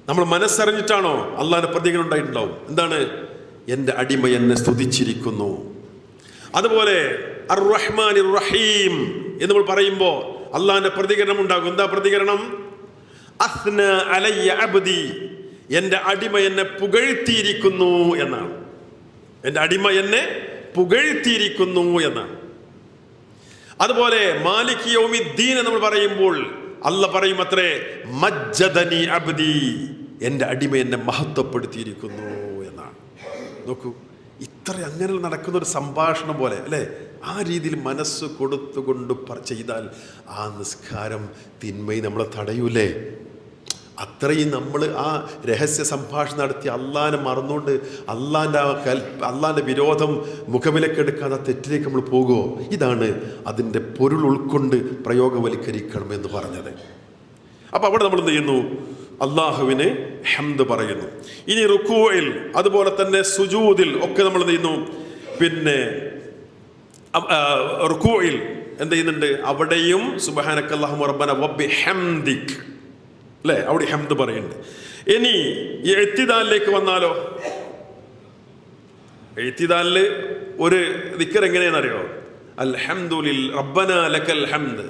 നമ്മൾ മനസ്സറിഞ്ഞിട്ടാണോ അള്ളാഹിൻ്റെ പ്രതികരണം ഉണ്ടായിട്ടുണ്ടാവും. എന്താണ്? എൻ്റെ അടിമ എന്നെ സ്തുതിച്ചിരിക്കുന്നു. അതുപോലെ അർ റഹ്മാൻ റഹീം എന്ന് നമ്മൾ പറയുമ്പോൾ അള്ളാഹിൻ്റെ പ്രതികരണം ഉണ്ടാകും. എന്താ പ്രതികരണം? അസ്ന അലയ്യ അബ്ദി, എൻ്റെ അടിമ എന്നെ പുകഴ്ത്തിയിരിക്കുന്നു എന്നാണ്. എൻ്റെ അടിമ എന്നെ പുകഴ്ത്തിയിരിക്കുന്നു എന്നാണ്. അതുപോലെ മാലിക് യൗമിദ്ദീൻ നമ്മൾ പറയുമ്പോൾ അല്ല പറയും അത്രേ മജ്ജദനി അബ്ദി, എൻ്റെ അടിമ എന്നെ മഹത്വപ്പെടുത്തിയിരിക്കുന്നു എന്നാണ്. നോക്കൂ, ഇത്ര അങ്ങനെ നടക്കുന്ന ഒരു സംഭാഷണം പോലെ അല്ലേ? ആ രീതിയിൽ മനസ്സ് കൊടുത്തുകൊണ്ട് ചെയ്താൽ ആ നിസ്കാരം തിന്മയും നമ്മളെ തടയൂലേ? അത്രയും നമ്മൾ ആ രഹസ്യ സംഭാഷണം നടത്തി അള്ളാഹിനെ മറന്നുകൊണ്ട് അള്ളാഹിൻ്റെ വിരോധം മുഖവിലക്കെടുക്കാതെ തെറ്റിലേക്ക് നമ്മൾ പോകുമോ? ഇതാണ് അതിൻ്റെ പൊരുൾ ഉൾക്കൊണ്ട് പ്രയോഗവൽക്കരിക്കണമെന്ന് പറഞ്ഞത്. അപ്പം അവിടെ നമ്മൾ എന്ത് ചെയ്യുന്നു? അള്ളാഹുവിന് ഹംദ് പറയുന്നു. ഇനി റുക്കൂഇൽ അതുപോലെ തന്നെ സുജൂദിൽ ഒക്കെ നമ്മൾ എന്ത് ചെയ്യുന്നു? റുക്കൂഇൽ എന്ത് ചെയ്യുന്നുണ്ട്? അവിടെയും സുബ്ഹാനക്കല്ലാഹുമ്മ റബ്ബന വബിഹംദിക് അല്ലേ? അവിടെ ഹംദ് പറയുന്നുണ്ട്. ഇനി ഈ ഇഅ്തിദാലിലേക്ക് വന്നാലോ? ഇഅ്തിദാലില് ഒരു ദിക്ർ എങ്ങനെയാണെന്നറിയോ? അൽഹംദുലില്ലാഹി റബ്ബനാ ലക്കൽ ഹംദ്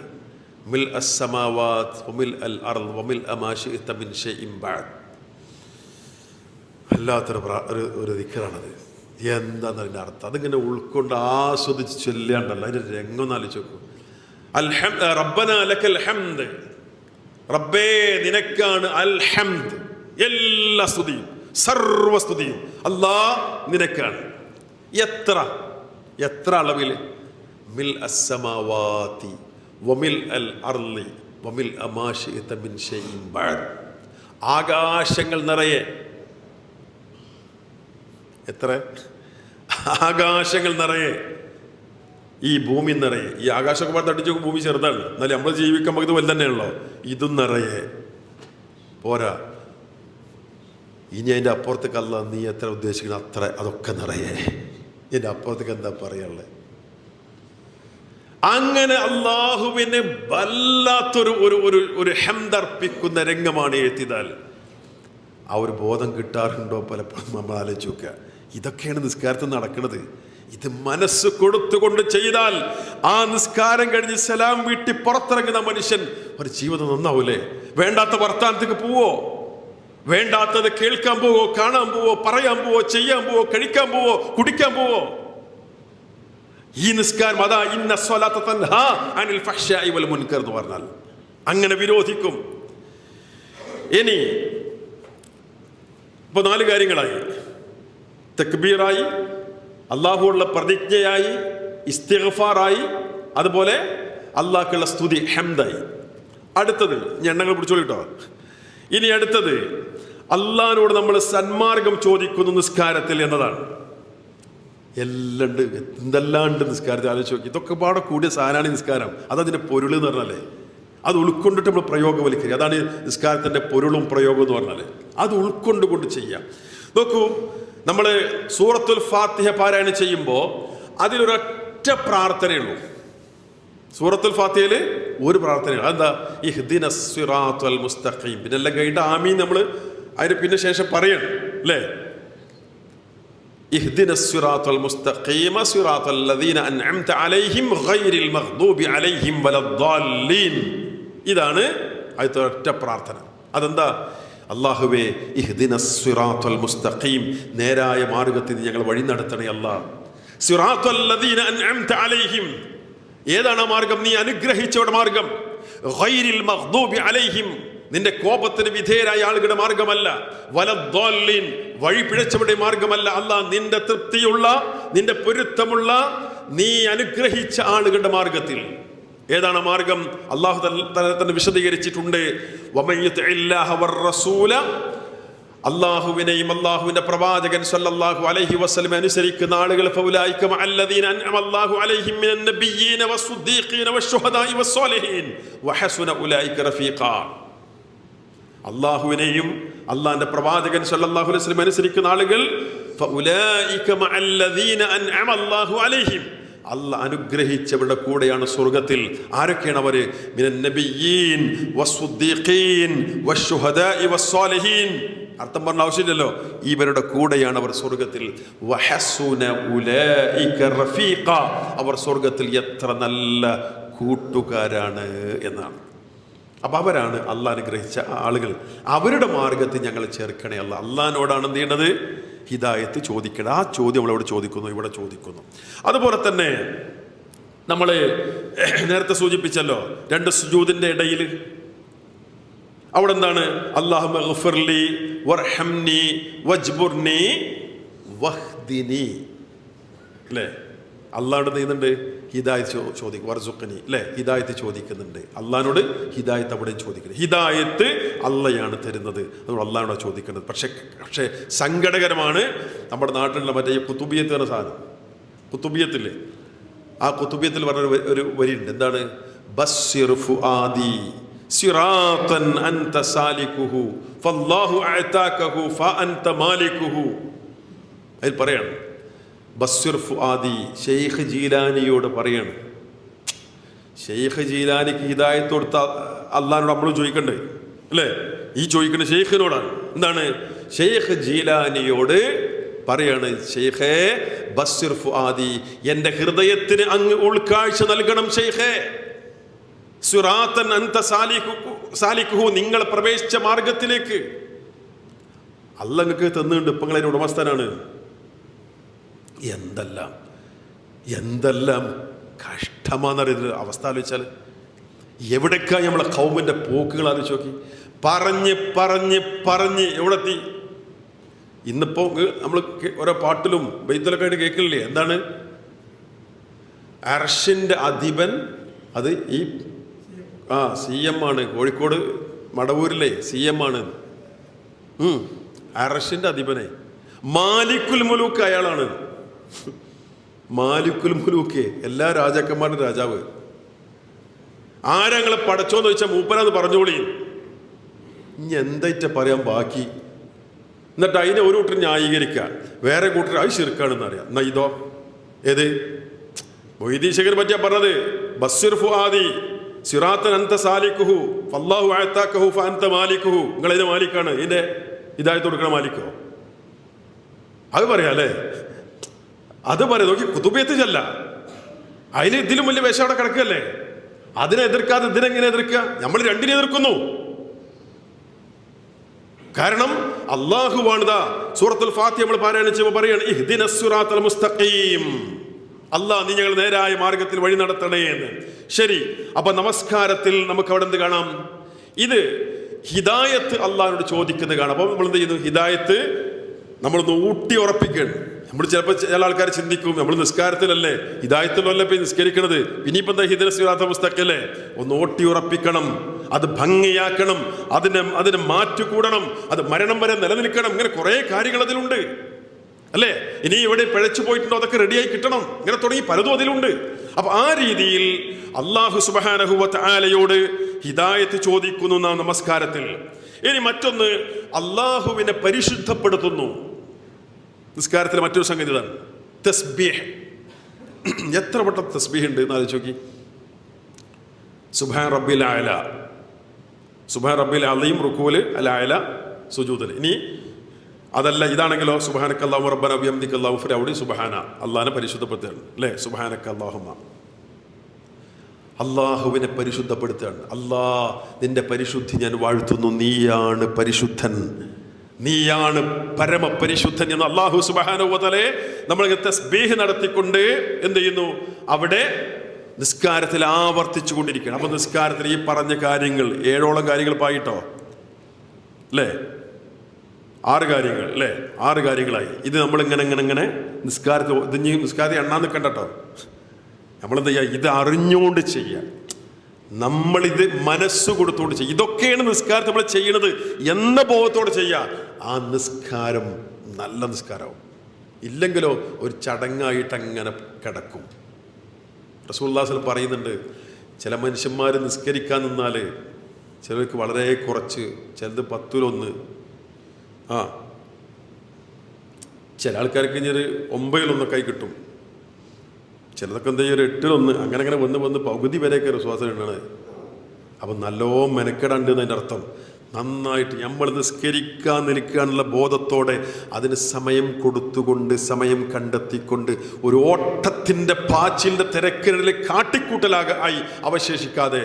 മിൽ അസ്സമാവാത് വമിൽ അൽ അർദ് വമിൽ മാ ശിഅ്ത മിൻ ഷൈഇൻ ബഅദ്. അല്ലാത്തൊരു ദിക്റാണത്. എന്താണെന്ന് അതിൻ്റെ അർത്ഥം? അതിങ്ങനെ ഉൾക്കൊണ്ട് ആസ്വദിച്ച് ചൊല്ലാണ്ടല്ലോ, അതിൻ്റെ രംഗം ഒന്ന് ആലോചിച്ച് നോക്കൂ. റബ്ബനാ ലക്കൽ ഹംദ്, റബ്ബേ നിനക്കാണ് അൽ ഹംദ്, എല്ലാ സ്തുതിയും സർവസ്തുതിയും അല്ലാഹ് നിനക്കാണ്. എത്ര അളവിൽ? മിൽ അസ്സമാവാതി വമിൽ അൽ അർളി വമിൽ മാ ശിഅ്ത മിൻ ഷൈഇൻ ബഅദ്. ആകാശങ്ങൾ നിറയെ, എത്ര ആകാശങ്ങൾ നിറയെ, ഈ ഭൂമി നിറയെ. ഈ ആകാശമൊക്കെ പറഞ്ഞ് തട്ടിച്ചു ഭൂമി ചെറുതാണ്, എന്നാലും നമ്മൾ ജീവിക്കാൻ നമുക്ക് ഇത് വലുത് തന്നെയാണല്ലോ. ഇതും നിറയെ പോരാ, ഇനി അതിൻ്റെ അപ്പുറത്തേക്ക് അല്ല നീ എത്ര ഉദ്ദേശിക്കണം അത്ര, അതൊക്കെ നിറയെ. ഇതിൻ്റെ അപ്പുറത്തേക്ക് എന്താ പറയാനുള്ളത്? അങ്ങനെ അള്ളാഹുവിനെ വല്ലാത്തൊരു ഒരു ഹംദർപ്പിക്കുന്ന രംഗമാണ് എഴുത്തിതാൽ. ആ ഒരു ബോധം കിട്ടാറുണ്ടോ? പലപ്പോഴും നമ്മൾ ആലോചിച്ച് നോക്കുക. ഇതൊക്കെയാണ് നിസ്കാരത്തിൽ നടക്കുന്നത്. ഇത് മനസ്സ് കൊടുത്തുകൊണ്ട് ചെയ്താൽ ആ നിസ്കാരം കഴിഞ്ഞ് സലാം വീട്ടി പുറത്തിറങ്ങുന്ന മനുഷ്യൻ ഒരു ജീവിതം നന്നാവൂലേ? വേണ്ടാത്ത വർത്താനത്തേക്ക് പോവോ? വേണ്ടാത്തത് കേൾക്കാൻ പോവോ? കാണാൻ പോവോ? പറയാൻ പോവോ? ചെയ്യാൻ പോവോ? കഴിക്കാൻ പോവോ? കുടിക്കാൻ പോവോ? ഈ നിസ്കാരം അതാ ഇന്ന സ്വലാത്ത തൻഹാ അനിൽ ഫഹ്ശാഇ വൽ മുൻകർ എന്ന് പറഞ്ഞാൽ അങ്ങനെ വിരോധിക്കും. ഇനി ഇപ്പോൾ 4 കാര്യങ്ങളായി. തക്ബീറായി, അള്ളാഹുവുള്ള പ്രതിജ്ഞയായി, ഇസ്തിഗ്ഫാറായി, അതുപോലെ അള്ളാഹ്ക്കുള്ള സ്തുതി ഹംദായി. അടുത്തത് എണ്ണങ്ങൾ പിടിച്ചോളൂ കേട്ടോ. ഇനി അടുത്തത് അള്ളാഹിനോട് നമ്മൾ സന്മാർഗം ചോദിക്കുന്നു നിസ്കാരത്തിൽ എന്നതാണ്. എല്ലാം ഉണ്ട്, എന്തെല്ലാം ഉണ്ട് നിസ്കാരത്തിൽ. ആലോചിച്ച് നോക്കി. ഇതൊക്കെ പാടെ കൂടിയ സാധനമാണ് നിസ്കാരം. അതതിൻ്റെ പൊരുൾ എന്ന് പറഞ്ഞാലേ, അത് ഉൾക്കൊണ്ടിട്ട് നമ്മൾ പ്രയോഗവൽക്കരിക്കുക. അതാണ് നിസ്കാരത്തിൻ്റെ പൊരുളും പ്രയോഗം എന്ന് പറഞ്ഞാൽ. അത് ഉൾക്കൊണ്ടുകൊണ്ട് ചെയ്യാം. നോക്കൂ, നമ്മൾ സൂറത്തുൽ ഫാത്തിഹ പാരായണം ചെയ്യുമ്പോൾ അതിലൊരൊറ്റ പ്രാർത്ഥനയുള്ളൂ. സൂറത്തുൽ ഫാത്തിഹയിൽ ഒരു പ്രാർത്ഥനയുള്ളൂ. അതെന്താ? ഇഹ്ദിനസ് സിറാത്തുൽ മുസ്തഖീം. പിന്നെ എല്ലാം കഴിഞ്ഞിട്ട് ആമീൻ നമ്മൾ അതിന് പിന്നെ ശേഷം പറയണം അല്ലേ? ഇഹ്ദിനസ് സിറാത്തുൽ മുസ്തഖീമ സിറാത്തുൽ ലദീന അൻഅംത അലൈഹിം ഗൈറിൽ മഗ്ദൂബി അലൈഹിം വലദ്ദാല്ലീൻ. ഇതാണ് ആദ്യത്തെ ഒറ്റ പ്രാർത്ഥന. അതെന്താ? അല്ലാഹുവേ ഇഹ്ദിനസ് സിറാത്തൽ മുസ്തഖീം, നേരായ മാർഗത്തിൽ ഞങ്ങൾ വഴി നടത്തണേ അല്ലാഹ്. സിറാത്തൽ ലദീന അൻഅംത അലൈഹിം, ഏതാണ് മാർഗം? നീ അനുഗ്രഹിച്ചവരുടെ മാർഗം. ഗൈരിൽ മഗ്ദൂബി അലൈഹിം, നിന്റെ കോപത്തിന് വിധേയരായ ആളുകളുടെ മാർഗമല്ല. വലദ്ദാലിൻ, വഴി പിഴച്ചവരുടെ മാർഗമല്ല. അല്ലാഹ് നിന്റെ തൃപ്തിയുള്ള, നിന്റെ പൊരുത്തമുള്ള, നീ അനുഗ്രഹിച്ച ആളുകളുടെ മാർഗത്തിൽ. ഏതാണ് മാർഗം? അല്ലാഹു തന്നെ വിശദീകരിച്ചിട്ടുണ്ട്. വമൻ യുതിഇല്ലാഹ വർ-റസൂല, അല്ലാഹുവിനെയും അല്ലാഹുവിന്റെ പ്രവാചകൻ സല്ലല്ലാഹു അലൈഹി വസല്ലം അനുസരിക്കുന്ന ആളുകൾ ഫൗലൈക മഅല്ലദീന അൻഅമ അല്ലാഹു അലൈഹിം മിനൻ നബിയ്യീന വസ്സുദ്ദീഖീന വശുഹദാഇ വസ്സാലിഹീൻ വഹസുന ഉലൈക റഫീഖാ. അല്ലാഹുവിനെയും അല്ലാഹുവിന്റെ പ്രവാചകൻ സല്ലല്ലാഹു അലൈഹി വസല്ലം അനുസരിക്കുന്ന ആളുകൾ ഫൗലൈക മഅല്ലദീന അൻഅമ അല്ലാഹു അലൈഹിം, അല്ലാഹ് അനുഗ്രഹിച്ചവരുടെ കൂടെയാണ് സ്വർഗത്തിൽ. ആരൊക്കെയാണ് അവര്? മിനൻ നബിയ്യീൻ വസ്സുദ്ദീഖീൻ വശുഹദാഇ വസ്സാലിഹീൻ. അർത്ഥം പറഞ്ഞ ആവശ്യമില്ലല്ലോ, ഇവരുടെ കൂടെയാണ് അവർ സ്വർഗത്തിൽ. വഹസുന ഉലൈക റഫീഖ, അവർ സ്വർഗത്തിൽ എത്ര നല്ല കൂട്ടുകാരാണ് എന്നാണ്. അപ്പൊ അവരാണ് അള്ളാഹ് അനുഗ്രഹിച്ച ആളുകൾ. അവരുടെ മാർഗത്തിൽ ഞങ്ങൾ ചേർക്കണേ അല്ല. അള്ളാഹിനോടാണ് എന്ത് ചെയ്യേണ്ടത്? ഹിദായത്ത് ചോദിക്കണം. ആ ചോദ്യം നമ്മളവിടെ ചോദിക്കുന്നു, ഇവിടെ ചോദിക്കുന്നു. അതുപോലെ തന്നെ നമ്മൾ നേരത്തെ സൂചിപ്പിച്ചല്ലോ, 2 സുജൂദിന്റെ ഇടയിൽ അവിടെ എന്താണ്? അല്ലാഹുമ്മ ഗ്ഫിർലി വർഹംനി വജ്ബുർനി വഹ്ദിനി, അല്ലേ? അള്ളാഹോട് ചെയ്യുന്നുണ്ട് ഹിദായത്ത് ചോദിക്കും. വർസുഖ്നി, അല്ലേ? ഹിദായത്ത് ചോദിക്കുന്നുണ്ട്. അള്ളാഹിനോട് ഹിദായത്ത് അവിടെ ചോദിക്കുന്നത്. ഹിദായത്ത് അള്ളയാണ് തരുന്നത്, അതുകൊണ്ട് അള്ളാഹിനോട് ചോദിക്കുന്നത്. പക്ഷേ സങ്കടകരമാണ്, നമ്മുടെ നാട്ടിലുള്ള മറ്റേ ഈ കുത്തുബിയത്ത് എന്ന സാധനം, കുത്തുബിയത്തില്ലേ, ആ കുത്തുബിയത്തിൽ പറഞ്ഞ ഒരു വരിയുണ്ട്. എന്താണ്? ബസ്സിർ ഫുആദി സിറാത്തൻ അൻത സാലികുഹു ഫല്ലാഹു അഅതാകഹു ഫഅൻത മാലികുഹു. അതിൽ പറയാണ് ബസ്സിർ ഫുആദി, ഷെയ്ഖ് ജീലാനിയോട് പറയാണ്. ഷെയ്ഖ് ജീലാനിക്ക് ഹിദായത്ത് കൊടുത്ത അള്ളാഹിനോട് നമ്മളും ചോദിക്കണ്ടേ, അല്ലേ? ഈ ചോദിക്കുന്ന ഷെയ്ഖിനോടാണ്. എന്താണ്? ഷെയ്ഖ് ജീലാനിയോട് പറയാണ്, ഷെയ്ഖേ ബസ്സിർ ഫുആദി, എൻ്റെ ഹൃദയത്തിന് അങ്ങ് ഉൾക്കാഴ്ച നൽകണം ഷെയ്ഖേ. സിറാത്തൻ അൻത സാലികുഹു, നിങ്ങൾ പ്രവേശിച്ച മാർഗത്തിലേക്ക്. അല്ലാഹ് നിങ്ങൾക്ക് തന്നുണ്ട്, ഇപ്പം നിങ്ങളതിന് ഉടമസ്ഥനാണ്. എന്തെല്ലാം കഷ്ടമാണെന്നറിയുന്ന അവസ്ഥ ആലോചിച്ചാൽ, എവിടേക്കാ നമ്മളെ ഖൗമിന്റെ പോക്കുകൾ ആലോചിച്ച് നോക്കി. പറഞ്ഞ് പറഞ്ഞ് പറഞ്ഞ് എവിടെത്തി? ഇന്നിപ്പോ നമ്മൾ ഓരോ പാട്ടിലും ബൈത്തുലൊക്കെ ആയിട്ട് കേൾക്കില്ലേ? എന്താണ്? അർഷിന്റെ അധിപൻ, അത് ഈ CM ആണ്. കോഴിക്കോട് മടവൂരിലെ CM ആണ്. അർഷിന്റെ അധിപനെ മാലിക്കുൽ മുലൂക്ക് അയാളാണ്. മാലിക്കുൽ മുലൂക്ക്, എല്ലാ രാജാക്കന്മാരുടെ രാജാവ്. ആരങ്ങളെ പടച്ചോന്ന് ചോദിച്ചാൽ മൂപ്പനാന്ന് പറഞ്ഞോളി. ഇനി എന്തായിട്ട് പറയാൻ ബാക്കി? എന്നിട്ട് അതിനെ ഒരു കൂട്ടർ ന്യായീകരിക്കുക, വേറെ കൂട്ടർ അത് ശിർക്കാണെന്ന് അറിയാം. എന്നാ ഇതോ ഏത്? മൊയ്തീൻ പറ്റിയാ പറഞ്ഞത് ബസ്സിർ ഫുആദി സിറാത്തൻ അൻത സാലികുഹു ഫല്ലാഹു അഅതാകഹു ഫഅൻത മാലികുഹു. നിങ്ങൾ ഇതിന്റെ മാലിക്കാണ്, ഇതിന്റെ ഹിദായത്ത് കൊടുക്കണ മാലിക്കോ? അത് പറയാ അല്ലേ? അത് പറയാം. നോക്കി കുതുബിയത്ത് ചെല്ല, അതിന് ഇതിലും വലിയ വേഷം അവിടെ കിടക്കല്ലേ. അതിനെ എതിർക്കാതെ ഇതിനെങ്ങനെ എതിർക്കുക? നമ്മൾ രണ്ടിനെ എതിർക്കുന്നു. കാരണം അല്ലാഹുവാണിതാ സൂറത്തുൽ ഫാത്തിഹ നമ്മൾ പാരായണിച്ചപ്പോൾ പറയാണ് ഇഹ്ദിനസ് സിറാത്തൽ മുസ്തഖീം, അല്ലാഹ് നീ ഞങ്ങൾ നേരായ മാർഗത്തിൽ വഴി നടത്തണേ എന്ന്. ശരി, അപ്പൊ നമസ്കാരത്തിൽ നമുക്ക് അവിടെ എന്ത് കാണാം? ഇത് ഹിദായത്ത് അള്ളാഹിനോട് ചോദിക്കുന്നത് കാണാം. അപ്പൊ നമ്മൾ എന്ത് ചെയ്യുന്നു? ഹിദായത്ത് നമ്മളൊന്ന് ഊട്ടി ഉറപ്പിക്കണം. നമ്മൾ ചിലപ്പോൾ ചില ആൾക്കാർ ചിന്തിക്കും, നമ്മൾ നിസ്കാരത്തിലല്ലേ, ഹിദായത്തിലല്ലേ ഇപ്പൊ നിസ്കരിക്കണത്, ഇനിയിപ്പോ എന്താ ഹിദായത്ത് സിറാത്തൽ മുസ്തഖീമല്ലേ? ഒന്ന് ഊട്ടി ഉറപ്പിക്കണം, അത് ഭംഗിയാക്കണം, അതിനെ മാറ്റുകൂടണം, അത് മരണം വരെ നിലനിൽക്കണം. ഇങ്ങനെ കുറെ കാര്യങ്ങൾ അതിലുണ്ട്, അല്ലേ? ഇനി ഇവിടെ പിഴച്ചു പോയിട്ടുണ്ടോ അതൊക്കെ റെഡിയായി കിട്ടണം. ഇങ്ങനെ തുടങ്ങി പലതും അതിലുണ്ട്. അപ്പൊ ആ രീതിയിൽ അല്ലാഹു സുബ്ഹാനഹു വ തആലയോട് ഹിദായത്ത് ചോദിക്കുന്നു നാം നമസ്കാരത്തിൽ. ഇനി മറ്റൊന്ന്, അല്ലാഹുവിനെ പരിശുദ്ധപ്പെടുത്തുന്നു. നിസ്കാരത്തിൽ മറ്റൊരു സംഗതി ഇതാണ് തസ്ബീഹ്. എത്ര വട്ടം തസ്ബീഹ് ഉണ്ട് എന്ന് ആലോചിച്ച് നോക്കി. സുബ്ഹാന റബ്ബിൽ അഅല, സുബ്ഹാന റബ്ബിൽ അലീം റുകൂല്, അൽ അഅല സുജൂദിൽ. ഇനി അതല്ല, ഇതാണെങ്കിലോ സുബ്ഹാനക അല്ലാഹുമ്മ റബ്ബനാ ബിഹംദിക അല്ലാഹു ഫിർ അവിടെ സുബ്ഹാന, അല്ലാഹനെ പരിശുദ്ധപ്പെടുത്തുകയാണ്, അല്ലേ? സുബ്ഹാനക അല്ലാഹുമ്മ. അള്ളാഹുവിനെ പരിശുദ്ധപ്പെടുത്തുകയാണ്. അല്ലാ, നിന്റെ പരിശുദ്ധി ഞാൻ വാഴ്ത്തുന്നു, നീയാണ് പരിശുദ്ധൻ, നീയാണ് പരമപരിശുദ്ധൻ എന്ന് അല്ലാഹു സുബ്ഹാനഹു വ തആല നമ്മൾ തസ്ബീഹ് നടത്തിക്കൊണ്ട് എന്ത് ചെയ്യുന്നു? അവിടെ നിസ്കാരത്തിൽ ആവർത്തിച്ചു കൊണ്ടിരിക്കുകയാണ്. അപ്പൊ നിസ്കാരത്തിൽ ഈ പറഞ്ഞ കാര്യങ്ങൾ 7ഓളം കാര്യങ്ങൾ പായിട്ടോ അല്ലേ? 6 കാര്യങ്ങൾ അല്ലേ? 6 കാര്യങ്ങളായി. ഇത് നമ്മൾ ഇങ്ങനെ നിസ്കാരത്തിൽ നിസ്കാരത്തിൽ എണ്ണാൻ നിൽക്കണ്ടോ. നമ്മളെന്താ ചെയ്യുക? ഇത് അറിഞ്ഞുകൊണ്ട് ചെയ്യുക, നമ്മളിത് മനസ്സ് കൊടുത്തുകൊണ്ട് ചെയ്യുക. ഇതൊക്കെയാണ് നിസ്കാരത്തിൽ നമ്മൾ ചെയ്യണത് എന്ന ബോധത്തോടെ ചെയ്യുക. ആ നിസ്കാരം നല്ല നിസ്കാരവും. ഇല്ലെങ്കിലോ ഒരു ചടങ്ങായിട്ട് അങ്ങനെ കിടക്കും. റസൂലുള്ളാഹി സ്വല്ലല്ലാഹു അലൈഹി വസല്ലം പറയുന്നുണ്ട്, ചില മനുഷ്യന്മാർ നിസ്കരിക്കാൻ നിന്നാൽ ചിലർക്ക് വളരെ കുറച്ച്, ചിലത് 10-1, ചില ആൾക്കാർക്ക് ഇനി ഒരു 9-1 കിട്ടും, ചിലതൊക്കെ എന്താ ചെയ്യുക 8-1, അങ്ങനെ വന്ന് പകുതി വരെയൊക്കെ ഒരു ശ്വാസം ഇടണത്. അപ്പം നല്ലോ മെനക്കെടാണ്ട് എന്നതിൻ്റെ അർത്ഥം നന്നായിട്ട് നമ്മൾ നിസ്കരിക്കാൻ നിൽക്കാനുള്ള ബോധത്തോടെ അതിന് സമയം കൊടുത്തുകൊണ്ട്, സമയം കണ്ടെത്തിക്കൊണ്ട്, ഒരു ഓട്ടത്തിൻ്റെ പാച്ചിലിൻ്റെ തിരക്കിനിടയിൽ കാട്ടിക്കൂട്ടലായി അവശേഷിക്കാതെ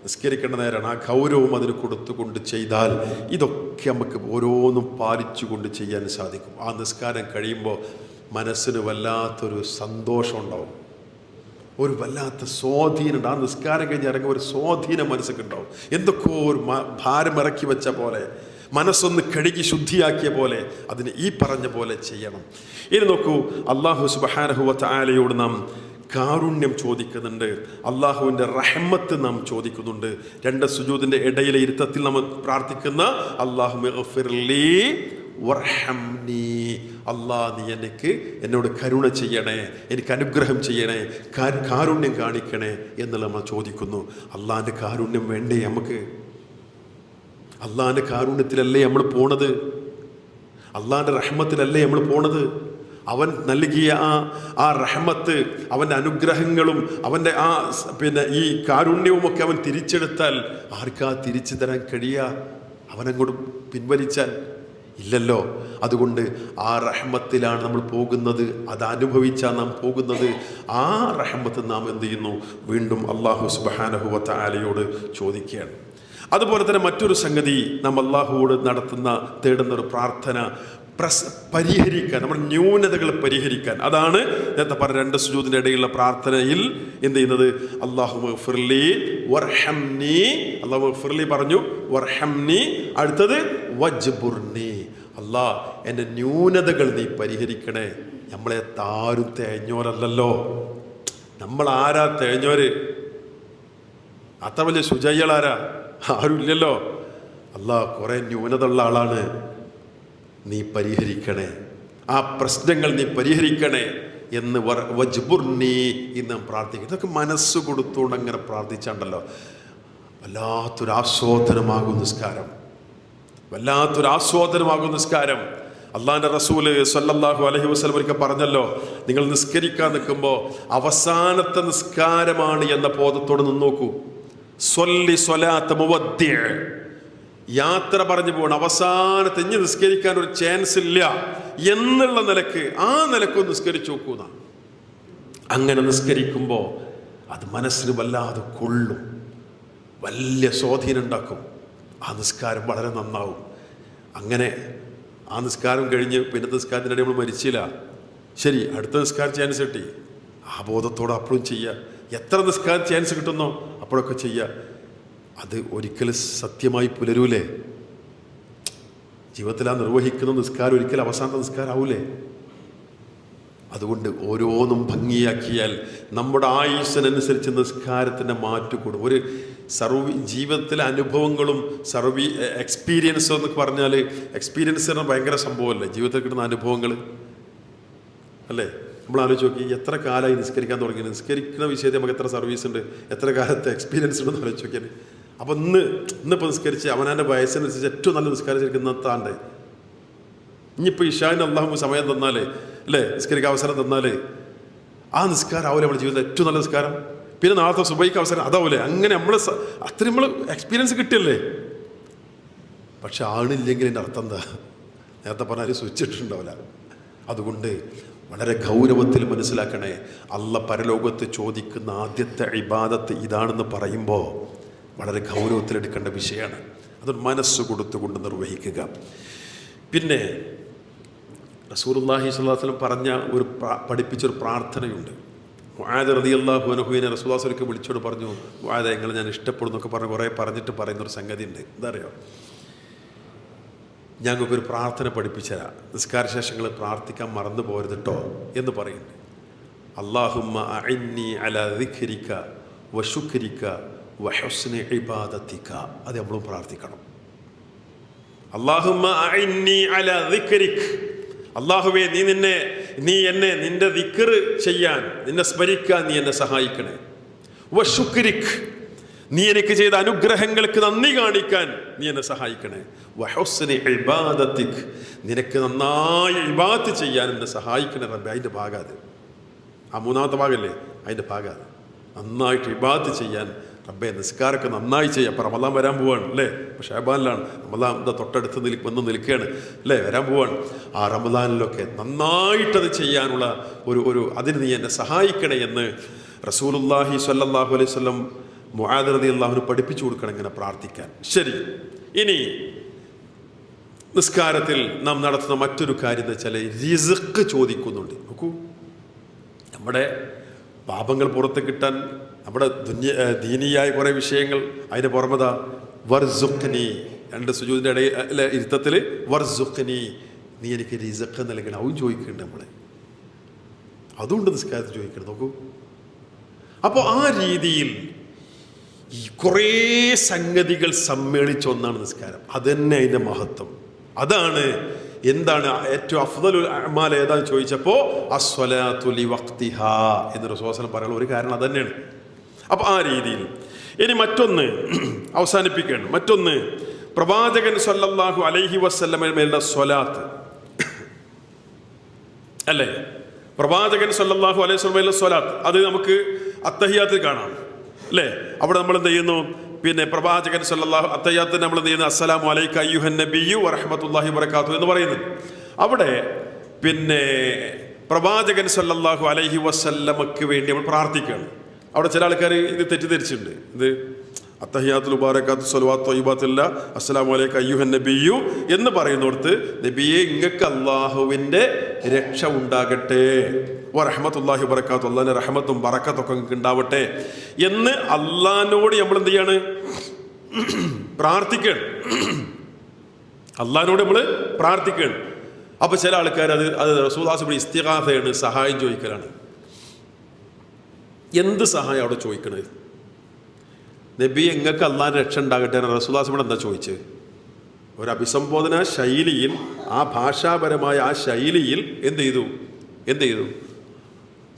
നിസ്കരിക്കേണ്ട നേരമാണ്. ആ ഗൗരവം അതിന് കൊടുത്തുകൊണ്ട് ചെയ്താൽ ഇതൊക്കെ നമുക്ക് ഓരോന്നും പാലിച്ചുകൊണ്ട് ചെയ്യാൻ സാധിക്കും. ആ നിസ്കാരം കഴിയുമ്പോൾ മനസ്സിന് വല്ലാത്തൊരു സന്തോഷം ഉണ്ടാവും, ഒരു വല്ലാത്ത സ്വാധീനമുണ്ട്. ആ നിസ്കാരം കഴിഞ്ഞ് ഇറങ്ങുമ്പോൾ ഒരു സ്വാധീനം മനസ്സിൽ ഉണ്ടാവും. എന്തൊക്കെയോ ഒരു ഭാരം ഇറക്കി വെച്ച പോലെ, മനസ്സൊന്ന് കഴുകി ശുദ്ധിയാക്കിയ പോലെ അതിന് ഈ പറഞ്ഞ പോലെ ചെയ്യണം. ഇനി നോക്കൂ, അല്ലാഹു സുബ്ഹാനഹു വ തആലയോട് നാം കാരുണ്യം ചോദിക്കുന്നുണ്ട്, അള്ളാഹുവിൻ്റെ റഹ്മത്ത് നാം ചോദിക്കുന്നുണ്ട്. 2 സുജൂദിൻ്റെ ഇടയിലെ ഇരുത്തത്തിൽ നമ്മൾ പ്രാർത്ഥിക്കുന്ന അല്ലാഹുമ്മഗ്ഫിർലി വർഹംനി, അല്ലാ നീ എന്നോട് കരുണ ചെയ്യണേ, എനിക്ക് അനുഗ്രഹം ചെയ്യണേ, കാരുണ്യം കാണിക്കണേ എന്നുള്ള നമ്മൾ ചോദിക്കുന്നു. അള്ളാഹിൻ്റെ കാരുണ്യം വേണ്ടേ നമുക്ക്? അള്ളാഹിൻ്റെ കാരുണ്യത്തിലല്ലേ നമ്മൾ പോണത്? അള്ളാഹിൻ്റെ റഹ്മത്തിലല്ലേ നമ്മൾ പോണത്? അവൻ നൽകിയ ആ റഹ്മത്ത്, അവൻ്റെ അനുഗ്രഹങ്ങളും അവൻ്റെ ഈ കാരുണ്യവുമൊക്കെ അവൻ തിരിച്ചെടുത്താൽ ആർക്കാ തിരിച്ചു തരാൻ കഴിയുക? അവനങ്ങോട്ട് പിൻവലിച്ചാൽ ഇല്ലല്ലോ. അതുകൊണ്ട് ആ റഹ്മത്തിലാണ് നമ്മൾ പോകുന്നത്, അത് അനുഭവിച്ചാൽ നാം പോകുന്നത്. ആ റഹ്മത്ത് നാം എന്ത് ചെയ്യുന്നു? വീണ്ടും അല്ലാഹു സുബ്ഹാനഹു വ തആലയോട് ചോദിക്കുകയാണ്. അതുപോലെ തന്നെ മറ്റൊരു സംഗതി, നാം അല്ലാഹുവോട് തേടുന്നൊരു പ്രാർത്ഥന പരിഹരിക്കാൻ, നമ്മുടെ ന്യൂനതകൾ പരിഹരിക്കാൻ. അതാണ് നേരത്തെ പറഞ്ഞ 2 സുജൂദിൻ്റെ ഇടയിലുള്ള പ്രാർത്ഥനയിൽ എന്ത് ചെയ്യുന്നത്? അല്ലാഹുമ്മഗ്ഫിർലി വർഹംനി, അല്ലാഹുമ്മഗ്ഫിർലി പറഞ്ഞു, വർഹംനി, അടുത്തത് വജ്ബുർനി, അല്ലാ എൻ്റെ ന്യൂനതകൾ നീ പരിഹരിക്കണേ. നമ്മളെ താരും തേഞ്ഞോരല്ലല്ലോ, നമ്മൾ ആരാ തേഞ്ഞോര്? അത്ര വലിയ ശുചയ്യളാരാ? ആരും ഇല്ലല്ലോ. അല്ലാ കുറേ ന്യൂനത ഉള്ള ആളാണ്, നീ പരിഹരിക്കണേ, ആ പ്രശ്നങ്ങൾ നീ പരിഹരിക്കണേ എന്ന് വജ്ബുർനി എന്ന് പ്രാർത്ഥിക്കും. ഇതൊക്കെ മനസ്സ് കൊടുത്തുകൊണ്ട് അങ്ങനെ പ്രാർത്ഥിച്ചാണ്ടല്ലോ വല്ലാത്തൊരാസ്വാദനമാകും നിസ്കാരം, വല്ലാത്തൊരാസ്വാദനമാകും നിസ്കാരം. അള്ളാഹിൻ്റെ റസൂല് സ്വല്ലല്ലാഹു അലൈഹി വസല്ലം ഒരിക്കൽ പറഞ്ഞല്ലോ, നിങ്ങൾ നിസ്കരിക്കാൻ നിൽക്കുമ്പോൾ അവസാനത്തെ നിസ്കാരമാണ് എന്ന ബോധത്തോടെ നിന്ന് നോക്കൂ. സ്വല്ലി സ്വലാത്ത മുവദ്ദിഅ, യാത്ര പറഞ്ഞു പോകണം, അവസാനത്തെ ഇനി നിസ്കരിക്കാൻ ഒരു ചാൻസ് ഇല്ല എന്നുള്ള നിലക്കൊന്ന് നിസ്കരിച്ചു നോക്കുന്ന. അങ്ങനെ നിസ്കരിക്കുമ്പോൾ അത് മനസ്സിന് വല്ലാതെ കൊള്ളും, വലിയ സ്വാധീനം ഉണ്ടാക്കും. ആ നിസ്കാരം വളരെ നന്നാവും. അങ്ങനെ ആ നിസ്കാരം കഴിഞ്ഞ് പിന്നെ നിസ്കാരത്തിനിടെ നമ്മൾ മരിച്ചില്ല, ശരി, അടുത്ത നിസ്കാരം ചാൻസ് കിട്ടി, ആ ബോധത്തോടെ അപ്പോഴും ചെയ്യുക. എത്ര നിസ്കാരം ചാൻസ് കിട്ടുന്നോ അപ്പോഴൊക്കെ ചെയ്യുക. അത് ഒരിക്കലും സത്യമായി പുലരൂലേ? ജീവിതത്തിൽ ആ നിർവഹിക്കുന്ന നിസ്കാരം ഒരിക്കലും അവസാനത്തെ നിസ്കാരം ആവൂലേ? അതുകൊണ്ട് ഓരോന്നും ഭംഗിയാക്കിയാൽ നമ്മുടെ ആയുസ്സിനനുസരിച്ച് നിസ്കാരത്തിൻ്റെ മാറ്റുകൂടും. ഒരു ജീവിതത്തിലെ അനുഭവങ്ങളും എക്സ്പീരിയൻസ് എന്നൊക്കെ പറഞ്ഞാൽ, എക്സ്പീരിയൻസ് പറഞ്ഞാൽ ഭയങ്കര സംഭവമല്ലേ ജീവിതത്തിൽ കിട്ടുന്ന അനുഭവങ്ങൾ അല്ലേ? നമ്മൾ ആലോചിച്ച് നോക്കി, എത്ര കാലമായി നിസ്കരിക്കാൻ തുടങ്ങി, നിസ്കരിക്കുന്ന വിഷയത്തിൽ നമുക്ക് എത്ര സർവീസ് ഉണ്ട്, എത്ര കാലത്തെ എക്സ്പീരിയൻസ് ഉണ്ടെന്ന് ആലോചിച്ച് നോക്കിയാൽ. അപ്പോൾ ഇന്നിപ്പോൾ നിസ്കരിച്ച് അവനവൻ്റെ വയസ്സിനനുസരിച്ച് ഏറ്റവും നല്ല നിസ്കരിച്ചിരിക്കുന്ന ഇന്നത്താണ്ട്. ഇനിയിപ്പോൾ ഇഷാന് അള്ളാഹു സമയം തന്നാൽ അല്ലേ, നിസ്കരിക്കാൻ അവസരം തന്നാൽ ആ നിസ്കാരം ആവില്ല നമ്മുടെ ജീവിതത്തിൽ ഏറ്റവും നല്ല നിസ്കാരം. പിന്നെ നാളത്തെ സുബൈക്ക് അവസരം അതാവൂലേ? അങ്ങനെ അത്രയും നമ്മൾ എക്സ്പീരിയൻസ് കിട്ടിയല്ലേ. പക്ഷെ ആണില്ലെങ്കിൽ എൻ്റെ അർത്ഥം എന്താ? നേരത്തെ പറഞ്ഞാൽ സ്വിച്ച് ഇട്ടിട്ടുണ്ടാവില്ല. അതുകൊണ്ട് വളരെ ഗൗരവത്തിൽ മനസ്സിലാക്കണേ. അള്ളാഹ് പരലോകത്ത് ചോദിക്കുന്ന ആദ്യത്തെ ഇബാദത്ത് ഇതാണെന്ന് പറയുമ്പോൾ വളരെ ഗൗരവത്തിലെടുക്കേണ്ട വിഷയമാണ്. അതൊരു മനസ്സ് കൊടുത്തുകൊണ്ട് നിർവഹിക്കുക. പിന്നെ റസൂലുള്ളാഹി സ്വല്ലല്ലാഹു അലൈഹി വസല്ലം പഠിപ്പിച്ചൊരു പ്രാർത്ഥനയുണ്ട്. മുആദ് റളിയല്ലാഹു അൻഹുവിനെ റസൂലുള്ളാഹി സ്വല്ലല്ലാഹു അലൈഹി വസല്ലം വിളിച്ചോട് പറഞ്ഞു, മുആദ് നിങ്ങൾ ഞാൻ ഇഷ്ടപ്പെടുന്നൊക്കെ പറഞ്ഞ് കുറേ പറഞ്ഞിട്ട് പറയുന്നൊരു സംഗതി ഉണ്ട്. എന്താ അറിയോ, ഞങ്ങൾക്കൊരു പ്രാർത്ഥന പഠിപ്പിച്ചുതരാം, നിസ്കാരശേഷങ്ങൾ പ്രാർത്ഥിക്കാൻ മറന്നു പോരുത് കേട്ടോ എന്ന് പറയുന്നുണ്ട്. അല്ലാഹുമ്മ അഇന്നി അലാ ദിക്രിക വശുക്രിക വഹുസ്നി ഇബാദതിക. അത് നമ്മളും പ്രാർത്ഥിക്കണം. അല്ലാഹുമ്മ അഇന്നി അലാ ദിക്രിക, അല്ലാഹുവേ നീ എന്നെ നിന്റെ ദിക്ർ ചെയ്യാൻ, നിന്നെ സ്മരിക്കാൻ നീ എന്നെ സഹായിക്കണേ. വശുക്രിക, നീ എനിക്ക് ചെയ്ത അനുഗ്രഹങ്ങൾക്ക് നന്ദി കാണിക്കാൻ നീ എന്നെ സഹായിക്കണേ. വഹുസ്നി ഇബാദതിക്, നിനക്ക് നന്നായി ഇബാദത്ത് ചെയ്യാൻ എന്നെ സഹായിക്കണേ റബ്ബേ. അതിൻ്റെ ഭാഗം അത്, ആ മൂന്നാമത്തെ ഭാഗമല്ലേ, അതിൻ്റെ ഭാഗം അത്. നന്നായിട്ട് ഇബാദത്ത് ചെയ്യാൻ റബ്ബേ, നിസ്കാരമൊക്കെ നന്നായി ചെയ്യാം. അപ്പം റമദാൻ വരാൻ പോവാണ് അല്ലേ, ഇപ്പോൾ ഷഅബാനിലാണ്, റമദാൻ തൊട്ടടുത്ത് വന്ന് നിൽക്കുകയാണ് അല്ലേ, വരാൻ പോവാണ്. ആ റമദാനിലൊക്കെ നന്നായിട്ടത് ചെയ്യാനുള്ള ഒരു അതിന് നീ എന്നെ സഹായിക്കണേ എന്ന് റസൂലുള്ളാഹി സ്വല്ലല്ലാഹു അലൈഹി വസല്ലം മുആദ് റളിയല്ലാഹു അൻഹു പഠിപ്പിച്ചു കൊടുക്കണം ഇങ്ങനെ പ്രാർത്ഥിക്കാൻ. ശരി, ഇനി നിസ്കാരത്തിൽ നാം നടത്തുന്ന മറ്റൊരു കാര്യം എന്ന് വെച്ചാൽ റിസ്ക് ചോദിക്കുന്നുണ്ട്. നോക്കൂ, നമ്മുടെ പാപങ്ങൾ പുറത്ത് കിട്ടാൻ നമ്മുടെ ദീനിയായ കുറേ വിഷയങ്ങൾ, അതിൻ്റെ പുറമതാ വർസുഖ്നി, രണ്ട് സുജൂദിൻ്റെ ഇടയിൽ ഇരുത്തത്തിൽ വർസുഖ്നി, നീ എനിക്ക് റിസ്ക് നൽകണം, അതും ചോദിക്കുന്നുണ്ട് നമ്മൾ. അതുകൊണ്ട് നിസ്കാരത്തിൽ ചോദിക്കണം. നോക്കൂ, അപ്പോൾ ആ രീതിയിൽ ഈ കുറേ സംഗതികൾ സമ്മേളിച്ച ഒന്നാണ് നിസ്കാരം. അതന്നെ അതിൻ്റെ മഹത്വം. അതാണ് എന്താണ് ഏറ്റവും അഫ്ദലുൽ അഅ്മാൽ ഏതാന്ന് ചോദിച്ചപ്പോൾ അസ്വലാത്തു ലിവഖ്തിഹാ എന്ന് റസൂലുള്ളാഹി സ്വല്ലല്ലാഹു അലൈഹി വസല്ലം പറയാനുള്ള ഒരു കാരണം അതന്നെയാണ്. അപ്പോൾ ആ രീതിയിൽ ഇനി മറ്റൊന്ന് അവസാനിപ്പിക്കുകയാണ്. മറ്റൊന്ന് പ്രവാചകൻ സ്വല്ലല്ലാഹു അലൈഹി വസല്ലമയുടെ സ്വലാത്ത് അല്ലേ, പ്രവാചകൻ സ്വല്ലല്ലാഹു അലൈഹി വസല്ലമയുടെ സ്വലാത്ത് അത് നമുക്ക് അത്തഹിയാത്തിൽ കാണാം അല്ലേ. അവിടെ നമ്മൾ എന്ത് ചെയ്യുന്നു, പിന്നെ പ്രവാചകൻ സ്വല്ലല്ലാഹു അത്തഹിയാത്തിൽ നമ്മൾ എന്ത് ചെയ്യുന്നു, അസ്സലാമു അലൈക അയ്യുഹൻ നബിയ്യു വറഹ്മത്തുള്ളാഹി വബറകാതുഹു എന്ന് പറയുന്നു. അവിടെ പിന്നെ പ്രവാചകൻ സ്വല്ലല്ലാഹു അലൈഹി വസല്ലമക്ക് വേണ്ടി നമ്മൾ പ്രാർത്ഥിക്കുകയാണ്. അവിടെ ചില ആൾക്കാർ ഇത് തെറ്റിദ്ധരിച്ചിട്ടുണ്ട്. ഇത് അത്തഹിയാത്തുൽ മുബാറകാത്തു സ്വലവാത്തു ത്വയ്യിബാത്തുല്ല അസ്സലാമു അലൈക അയ്യുഹൻ നബിയ്യു എന്ന് പറയുന്നിടത്ത് നബിയെ ഇങ്ങക്ക് അള്ളാഹുവിൻ്റെ രക്ഷ ഉണ്ടാകട്ടെ, വറഹ്മത്തുള്ളാഹി വബറകാതുഹു, അള്ളാഹിൻ്റെ റഹ്മത്തും ബറക്കത്തൊക്കെ നിങ്ങൾക്ക് ഉണ്ടാവട്ടെ എന്ന് അള്ളാഹിനോട് നമ്മൾ എന്ത് ചെയ്യാണ്, പ്രാർത്ഥിക്കുകയാണ്. അള്ളാഹിനോട് നമ്മൾ പ്രാർത്ഥിക്കുകയാണ്. അപ്പോൾ ചില ആൾക്കാർ അത് റസൂലുള്ളാഹി ഇസ്തിഗാസയാണ്, സഹായം ചോദിക്കലാണ്. എന്ത് സഹായം അവിടെ ചോദിക്കണത്? നബി എങ്ങൾക്ക് അള്ളാഹിൻ്റെ രക്ഷ ഉണ്ടാകട്ടെ റസൂലുള്ളാഹി എന്താ ചോദിച്ചത്? ഒരു അഭിസംബോധന ശൈലിയിൽ, ആ ഭാഷാപരമായ ആ ശൈലിയിൽ എന്ത് ചെയ്തു?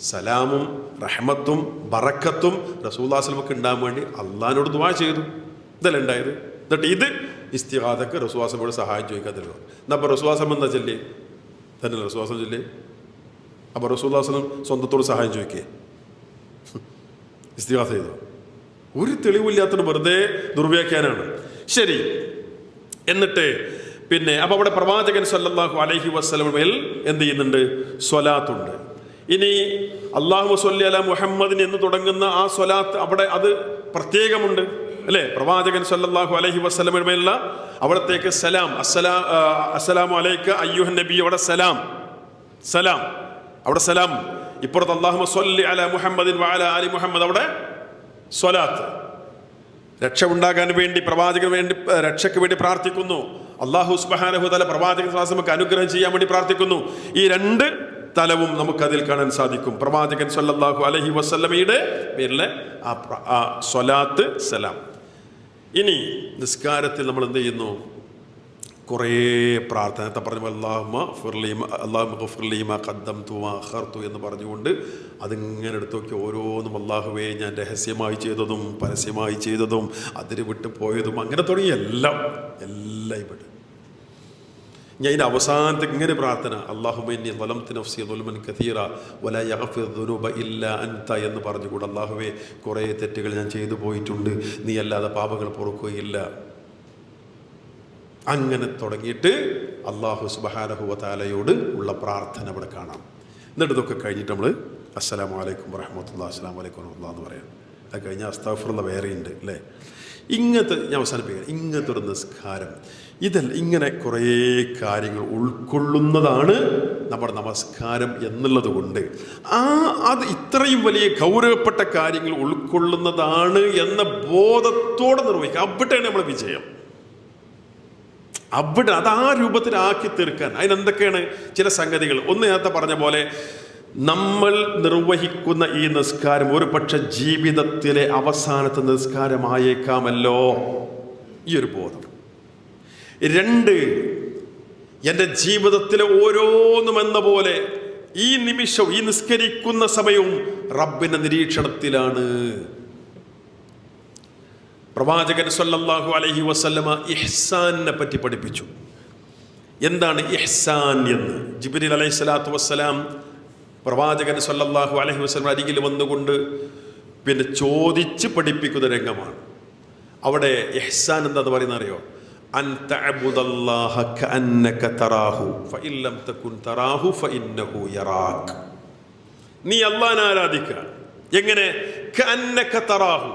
സലാമും റഹ്മത്തും ബറക്കത്തും റസൂലുള്ളാഹി സ്വല്ലല്ലാഹു ഉണ്ടാകാൻ വേണ്ടി അള്ളാഹിനോട് ദുആ ചെയ്തു. ഇതല്ലേ ഉണ്ടായത്. എന്നിട്ട് ഇത് ഇസ്തിഗാസക്ക് റസൂലുള്ളാഹി സ്വല്ലല്ലാഹു സഹായം ചോദിക്കാത്തല്ലോ. എന്നാൽ അപ്പോൾ റസൂലുള്ളാഹി സ്വല്ലല്ലാഹു എന്താ ചൊല്ലി തന്നെ റസൂലുള്ളാഹി സ്വല്ലല്ലാഹു ചൊല്ലി. അപ്പോൾ റസൂലുള്ളാഹി സ്വല്ലല്ലാഹു സ്വന്തത്തോട് സഹായം ചോദിക്കേ, ഇസ്തിഗാസ ചെയ്തു? ഒരു തെളിവില്ലാത്തൊരു വെറുതെ ദുർവ്യാഖ്യാനാണ്. ശരി, എന്നിട്ട് പിന്നെ അപ്പോൾ അവിടെ പ്രവാചകൻ സ്വല്ലല്ലാഹു അലൈഹി വസല്ലമയിൽ എന്ത് ചെയ്യുന്നുണ്ട്, സ്വലാത്തുണ്ട്. ഇനി അല്ലാഹു സ്വല്ലി അലാ മുഹമ്മദിൻ എന്ന് തുടങ്ങുന്ന ആ സ്വലാത്ത് അവിടെ അത് പ്രത്യേകമുണ്ട് അല്ലേ. പ്രവാചകൻ സ്വല്ലല്ലാഹു അലൈഹി വസല്ലമയിലുള്ള അവിടത്തേക്ക് സലാം, അസ്സലാമു അലൈക അയ്യുഹൻ നബി, അവിടെ സലാം, അവിടെ സലാം. ഇപ്പുറത്ത് അല്ലാഹുമ്മ സ്വല്ലി അലാ മുഹമ്മദിൻ വഅലാ ആലി മുഹമ്മദ്, അവിടെ സ്വലാത്ത്. രക്ഷ ഉണ്ടാകാൻ വേണ്ടി പ്രവാചകന് വേണ്ടി രക്ഷയ്ക്ക് വേണ്ടി പ്രാർത്ഥിക്കുന്നു. അല്ലാഹു സുബ്ഹാനഹു വ തആല പ്രവാചകൻ സ്വല്ലല്ലാഹു അലൈഹി വസല്ലമക്ക് അനുഗ്രഹം ചെയ്യാൻ വേണ്ടി പ്രാർത്ഥിക്കുന്നു. ഈ രണ്ട് തലവും നമുക്കതിൽ കാണാൻ സാധിക്കും. പ്രവാചകൻ സ്വല്ലല്ലാഹു അലൈഹി വസല്ലമയുടെ പേരിലെ ആ സ്വലാത്ത്, സലാം. ഇനി നിസ്കാരത്തിൽ നമ്മൾ എന്ത് ചെയ്യുന്നു, കുറേ പ്രാർത്ഥന പറഞ്ഞ അല്ലാഹുമ്മ ഗഫിർലി മാ ഖദ്ദംതു വമാ അഖർതു എന്ന് പറഞ്ഞുകൊണ്ട് അതിങ്ങനെ എടുത്തു നോക്കി ഓരോന്നും അല്ലാഹുവേ ഞാൻ രഹസ്യമായി ചെയ്തതും പരസ്യമായി ചെയ്തതും അതിന് വിട്ടു പോയതും അങ്ങനെ തുടങ്ങി എല്ലാം ഇവിടെ. ഞാൻ ഇതിൻ്റെ അവസാനത്തേക്ക് ഇങ്ങനെ പ്രാർത്ഥന, അല്ലാഹുമ്മ ഇന്നി ളലംതു നഫ്സി ളുൽമൻ കസീറ വലാ യഗ്ഫിറു ദുനൂബ ഇല്ലാ അൻത എന്ന് പറഞ്ഞുകൂടെ അല്ലാഹുവേ കുറേ തെറ്റുകൾ ഞാൻ ചെയ്തു പോയിട്ടുണ്ട്, നീ അല്ലാതെ പാപങ്ങൾ പൊറുക്കുകയില്ല. അങ്ങനെ തുടങ്ങിയിട്ട് അല്ലാഹു സുബ്ഹാനഹു വ തആലയോട് ഉള്ള പ്രാർത്ഥന ഇവിടെ കാണാം. എന്നിട്ട് ഇതൊക്കെ കഴിഞ്ഞിട്ട് നമ്മൾ അസ്സലാമു അലൈക്കും വറഹ്മത്തുള്ളാഹി അസ്സലാമു അലൈക്കും വറഹ്മത്തുള്ളാഹി എന്ന് പറയാം. അത് കഴിഞ്ഞാൽ അസ്തഗ്ഫിറുല്ലാഹ് വേറെയുണ്ട് അല്ലേ. ഇങ്ങനത്തെ ഞാൻ അവസാനിപ്പിക്കുക, ഇങ്ങനത്തെ ഒരു നിസ്കാരം ഇങ്ങനെ കുറേ കാര്യങ്ങൾ ഉൾക്കൊള്ളുന്നതാണ് നമ്മുടെ നമസ്കാരം എന്നുള്ളത് കൊണ്ട് അത് ഇത്രയും വലിയ ഗൗരവപ്പെട്ട കാര്യങ്ങൾ ഉൾക്കൊള്ളുന്നതാണ് എന്ന ബോധത്തോടെ നിർവഹിക്കുക. അവിടെയാണ് നമ്മൾ വിജയം. അവിടെ അത് ആ രൂപത്തിലാക്കി തീർക്കാൻ അതിനെന്തൊക്കെയാണ് ചില സംഗതികൾ. ഒന്ന് നേരത്തെ പറഞ്ഞ പോലെ നമ്മൾ നിർവഹിക്കുന്ന ഈ നിസ്കാരം ഒരു പക്ഷെ ജീവിതത്തിലെ അവസാനത്തെ നിസ്കാരമായേക്കാമല്ലോ, ഈ ഒരു ബോധം. 2, എൻ്റെ ജീവിതത്തിലെ ഓരോന്നും എന്ന പോലെ ഈ നിമിഷവും ഈ നിസ്കരിക്കുന്ന സമയവും റബ്ബിന്റെ നിരീക്ഷണത്തിലാണ്. പ്രവാചകൻ സല്ലല്ലാഹു അലൈഹി വസല്ലമ ഇഹ്സാനിനെ പറ്റി പഠിപ്പിച്ചു. എന്താണ് ഇഹ്സാൻ എന്ന്? ജിബ്രീൽ അലൈഹി സ്വലാത്തു വസ്സലാം പ്രവാചകൻ സല്ലല്ലാഹു അലൈഹി വസല്ലം അരികിൽ വന്നുകൊണ്ട് ചോദിച്ച് പഠിപ്പിക്കുന്ന രംഗമാണ്. അവിടെ ഇഹ്സാൻ എന്താന്ന് പറയുന്ന അറിയോ? അൻ തഅബുദല്ലാഹ കഅന്നക തറാഹു ഫഇൻ ലം തകുൻ തറാഹു ഫഇന്നഹു യറാക്. നീ അല്ലാഹുവിനെ ആരാധിക്കുക. എങ്ങനെ? കഅന്നക തറാഹു,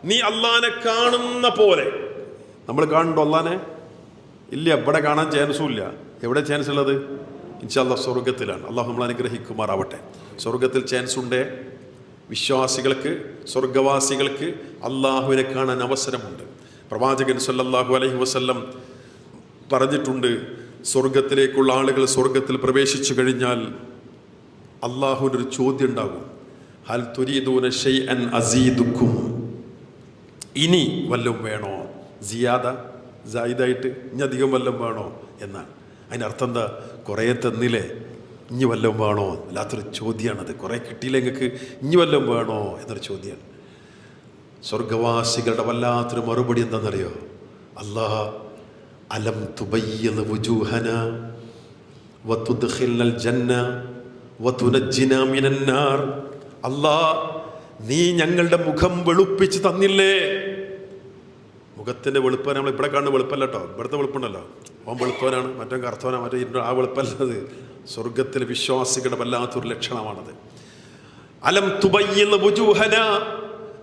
നീ അല്ലാഹുവിനെ കാണുന്ന പോലെ. നമ്മൾ കാണുന്നുണ്ടോ അല്ലാഹുവിനെ? ഇല്ല, ഇവിടെ കാണാൻ ചാൻസും ഇല്ല. എവിടെ ചാൻസ് ഉള്ളത്? ഇൻഷാ അല്ലാഹ് സ്വർഗത്തിലാണ്. അല്ലാഹു നമ്മളെ അനുഗ്രഹിക്കുമാറാവട്ടെ. സ്വർഗത്തിൽ ചാൻസ് ഉണ്ട്. വിശ്വാസികൾക്ക്, സ്വർഗവാസികൾക്ക് അല്ലാഹുവിനെ കാണാൻ അവസരമുണ്ട്. പ്രവാചകൻ സല്ലല്ലാഹു അലൈഹി വസല്ലം പറഞ്ഞിട്ടുണ്ട്, സ്വർഗത്തിലേക്കുള്ള ആളുകൾ സ്വർഗത്തിൽ പ്രവേശിച്ചു കഴിഞ്ഞാൽ അല്ലാഹുവിൻ്റെ ഒരു ചോദ്യം ഉണ്ടാകും, ഹൽ തുരീദൂന ശൈഅൻ അസീദുക്കും, ഇനി വല്ലതും വേണോ? സായിദായിട്ട് ഇനി അധികം വല്ലതും വേണോ എന്നാണ്. അതിനർത്ഥം എന്താ? കുറേ തന്നില്ലേ, ഇനി വല്ലതും വേണോ? അല്ലാത്തൊരു ചോദ്യമാണത്. കുറേ കിട്ടിയില്ല നിങ്ങൾക്ക്, ഇനി വല്ലതും വേണോ എന്നൊരു ചോദ്യമാണ്. സ്വർഗവാസികളുടെ വല്ലാത്തൊരു മറുപടി എന്താണെന്നറിയോ? അല്ലാഹ് അലം തുബയ്യിദ വുജൂഹന വതുദ്ഖിൽനൽ ജന്ന വതുനജ്ജിന മിനൻ നാർ. അല്ലാഹ്, നീ ഞങ്ങളുടെ മുഖം വെളുപ്പിച്ച് തന്നില്ലേ. മുഖത്തിൻ്റെ വെളുപ്പന നമ്മൾ ഇവിടെ കാണുന്ന വെളുപ്പല്ല കേട്ടോ, ഇവിടുത്തെ വെളുപ്പുണ്ടല്ലോ, അവൻ വെളുപ്പവനാണ്, മറ്റോ കറുത്തവനാണ്, മറ്റേ ആ വെളുപ്പല്ലത്. സ്വർഗത്തിലെ വിശ്വാസികളുടെ വല്ലാത്തൊരു ലക്ഷണമാണത്. അലം തുബയ്യിദ വുജൂഹന,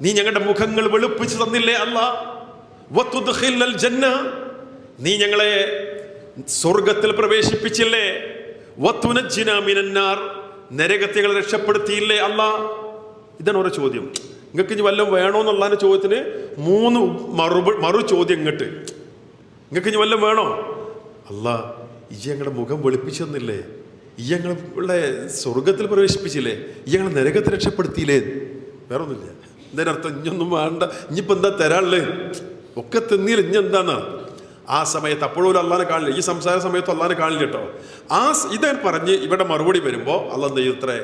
നീ ഞങ്ങളുടെ മുഖങ്ങൾ വെളുപ്പിച്ച് തന്നില്ലേ അല്ലാഹ്. വതുദ്ഖിൽനൽ ജന്ന, നീ ഞങ്ങളെ സ്വർഗത്തിൽ പ്രവേശിപ്പിച്ചില്ലേ. വതുനജ്ജിന മിനൻ നാർ, നരകത്തെ രക്ഷപ്പെടുത്തിയില്ലേ അല്ലാഹ്. ഇതാണ് ഓരോ ചോദ്യം. നിങ്ങൾക്ക് ഇനി വല്ലതും വേണോ എന്നുള്ള ചോദ്യത്തിന് 3 മറു ചോദ്യം ഇങ്ങോട്ട്. നിങ്ങൾക്ക് ഇനി വല്ലതും വേണോ? അല്ലാഹ്, ഈ ഞങ്ങളുടെ മുഖം വെളുപ്പിച്ചു തന്നില്ലേ, ഈ ഞങ്ങളെ സ്വർഗത്തിൽ പ്രവേശിപ്പിച്ചില്ലേ, ഈ ഞങ്ങളെ നരകത്തെ രക്ഷപ്പെടുത്തിയില്ലേ. വേറെ ഒന്നുമില്ല. ഇതിനർത്ഥം ഇനിയൊന്നും വേണ്ട, ഇനിയിപ്പോൾ എന്താ തരാനുള്ളത്, ഒക്കെ തിന്നില്ല, ഇനി എന്താന്നാ. ആ സമയത്ത് അപ്പോഴും അള്ളാനെ കാണില്ല, ഈ സംസാര സമയത്തും അള്ളാനെ കാണില്ല കേട്ടോ. ഇതേ പറഞ്ഞ് ഇവിടെ മറുപടി വരുമ്പോൾ അള്ളാഹ് എന്ത് ചെയ്യത്രേ?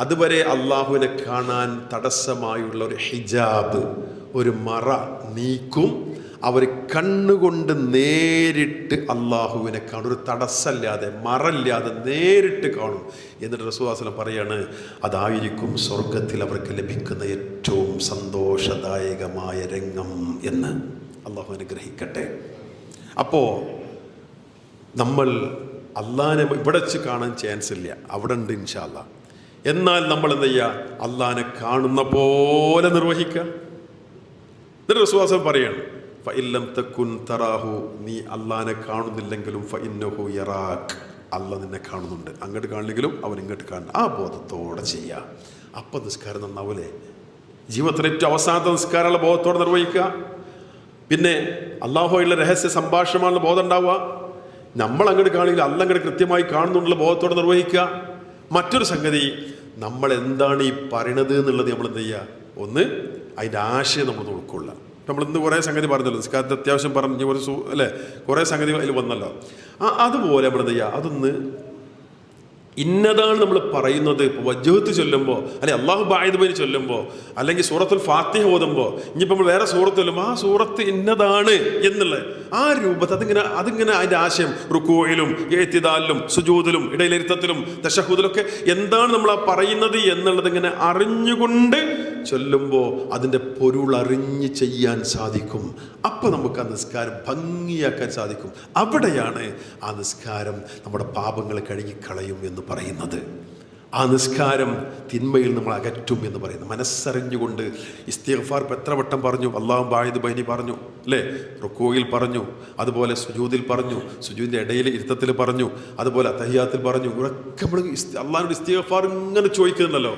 അതുവരെ അള്ളാഹുവിനെ കാണാൻ തടസ്സമായുള്ള ഒരു ഹിജാബ്, ഒരു മറ നീക്കും. അവർ കണ്ണുകൊണ്ട് നേരിട്ട് അള്ളാഹുവിനെ കാണും. ഒരു തടസ്സമില്ലാതെ, മറല്ലാതെ നേരിട്ട് കാണും. എന്നിട്ട് റസൂലുള്ളാഹി സ്വല്ലല്ലാഹു അലൈഹി വസല്ലം പറയാണ്, അതായിരിക്കും സ്വർഗത്തിൽ അവർക്ക് ലഭിക്കുന്ന ഏറ്റവും സന്തോഷദായകമായ രംഗം എന്ന്. അള്ളാഹു അനുഗ്രഹിക്കട്ടെ. അപ്പോൾ നമ്മൾ അള്ളാഹിനെ ഇവിടെ വെച്ച് കാണാൻ ചാൻസ് ഇല്ല, അവിടെ ഉണ്ട് ഇൻഷാ അല്ലാഹ്. എന്നാൽ നമ്മൾ എന്ത് ചെയ്യുക? അള്ളാഹിനെ കാണുന്ന പോലെ നിർവഹിക്കുക. എന്നിട്ട് റസൂലുള്ളാഹി സ്വല്ലല്ലാഹു അലൈഹി വസല്ലം പറയാണ്, ഫഇല്ലം തകുൻ തറാഹു, നീ അള്ളാഹിനെ കാണുന്നില്ലെങ്കിലും ഫഇന്നഹു യറാക്, അള്ളാഹ് നിന്നെ കാണുന്നുണ്ട്. അങ്ങോട്ട് കാണില്ലെങ്കിലും അവൻ ഇങ്ങോട്ട് കാണുന്നു. ആ ബോധത്തോടെ ചെയ്യുക. അപ്പം നിസ്കാരം നന്നാവൂലേ? ജീവിതത്തിലെ ഏറ്റവും അവസാനത്തെ നിസ്കാരമുള്ള ബോധത്തോടെ നിർവഹിക്കുക. പിന്നെ അള്ളാഹുമായുള്ള രഹസ്യ സംഭാഷണമാണെന്ന് ബോധം ഉണ്ടാവുക. നമ്മൾ അങ്ങോട്ട് കാണില്ല, അല്ല അങ്ങോട്ട് കൃത്യമായി കാണുന്നുള്ള ബോധത്തോടെ നിർവഹിക്കുക. മറ്റൊരു സംഗതി, നമ്മൾ എന്താണ് ഈ പറയണത് എന്നുള്ളത് നമ്മൾ എന്ത് ചെയ്യുക? ഒന്ന് അതിൻ്റെ ആശയം നമ്മൾ ഉൾക്കൊള്ളുക. നമ്മൾ ഇന്ന് കുറേ സംഗതി പറഞ്ഞല്ലോ, നിസ്കാരത്തെ അത്യാവശ്യം പറഞ്ഞ ഒരു അല്ലേ, കുറേ സംഗതി അതിൽ വന്നല്ലോ. അതുപോലെ നമ്മൾ എന്ത് ചെയ്യുക? അതൊന്ന് ഇന്നതാണ് നമ്മൾ പറയുന്നത്. ഇപ്പോൾ വജ്ജഹത്ത് ചൊല്ലുമ്പോൾ, അല്ലെങ്കിൽ അല്ലാഹു ബഅദ് ബൈനി ചൊല്ലുമ്പോൾ, അല്ലെങ്കിൽ സൂറത്തുൽ ഫാത്തിഹ ഓതുമ്പോൾ, ഇനിയിപ്പോൾ നമ്മൾ വേറെ സൂറത്ത് ചൊല്ലുമ്പോൾ ആ സൂറത്ത് ഇന്നതാണ് എന്നുള്ള ആ രൂപത്തിൽ അതിങ്ങനെ അതിൻ്റെ ആശയം റുക്കൂഇലും ഇഅ്തിദാലിലും സുജൂദിലും ഇടയിലിരുത്തത്തിലും തശഹുദിലൊക്കെ എന്താണ് നമ്മൾ ആ പറയുന്നത് എന്നുള്ളത് ഇങ്ങനെ അറിഞ്ഞുകൊണ്ട് ചൊല്ലുമ്പോൾ അതിൻ്റെ പൊരുൾ അറിഞ്ഞ് ചെയ്യാൻ സാധിക്കും. അപ്പോൾ നമുക്ക് ആ നിസ്കാരം ഭംഗിയാക്കാൻ സാധിക്കും. അവിടെയാണ് ആ നിസ്കാരം നമ്മുടെ പാപങ്ങൾ കഴുകിക്കളയും എന്ന് പറയുന്നത്. ആ നിസ്കാരം തിന്മയിൽ നമ്മൾ അകറ്റും എന്ന് പറയുന്നു. മനസ്സറിഞ്ഞുകൊണ്ട് ഇസ്തിഗ്ഫാർ എത്ര വട്ടം പറഞ്ഞു? അല്ലാഹു ബാഇദ് ബൈനി പറഞ്ഞു അല്ലേ, റുക്കൂയിൽ പറഞ്ഞു, അതുപോലെ സുജൂദിൽ പറഞ്ഞു, സുജൂദിൻ്റെ ഇടയിൽ ഇരുത്തത്തിൽ പറഞ്ഞു, അതുപോലെ തഹിയ്യാത്തിൽ പറഞ്ഞു. ഇവരൊക്കെ നമ്മൾ അള്ളാഹുവിനോട് ഇസ്തിഗ്ഫാർ ഇങ്ങനെ ചോദിക്കുന്നുണ്ടല്ലോ.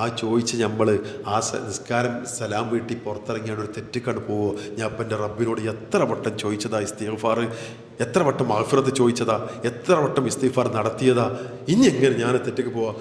ആ ചോദിച്ച് നമ്മൾ ആ നിസ്കാരം സലാം വീട്ടി പുറത്തിറങ്ങിയാണ് ഒരു തെറ്റിക്കണ്ട് പോവോ? ഞാൻ അപ്പം എൻ്റെ റബ്ബിനോട് എത്ര വട്ടം ചോദിച്ചതാ ഇസ്തിഗ്ഫാർ, എത്ര വട്ടം മഗ്ഫിറത്ത് ചോദിച്ചതാ, എത്ര വട്ടം ഇസ്തിഗ്ഫാർ നടത്തിയതാ, ഇനി എങ്ങനെ ഞാൻ തെറ്റിക്ക് പോവാ?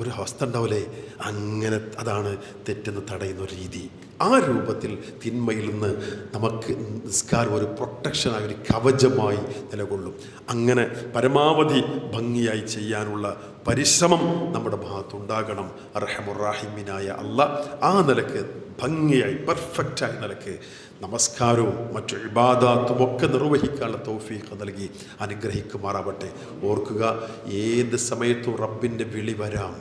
ഒരു അവസ്ഥ ഉണ്ടാവില്ലേ? അങ്ങനെ അതാണ് തെറ്റെന്ന് തടയുന്ന ഒരു രീതി. ആ രൂപത്തിൽ തിന്മയിൽ നിന്ന് നമുക്ക് നിസ്കാരം ഒരു പ്രൊട്ടക്ഷനായി, ഒരു കവചമായി നിലകൊള്ളും. അങ്ങനെ പരമാവധി ഭംഗിയായി ചെയ്യാനുള്ള പരിശ്രമം നമ്മുടെ ഭാഗത്തുണ്ടാകണം. അർഹമുറാഹിമീനായ അല്ലാഹ് ആ നിലക്ക് ഭംഗിയായി പെർഫെക്റ്റായ നിലക്ക് നമസ്കാരവും മറ്റു ഇബാദാത്തും ഒക്കെ നിർവഹിക്കാനുള്ള തൗഫീഖ് നൽകി അനുഗ്രഹിക്കുമാറാവട്ടെ. ഓർക്കുക, ഏത് സമയത്തും റബ്ബിൻ്റെ വിളി വരാം,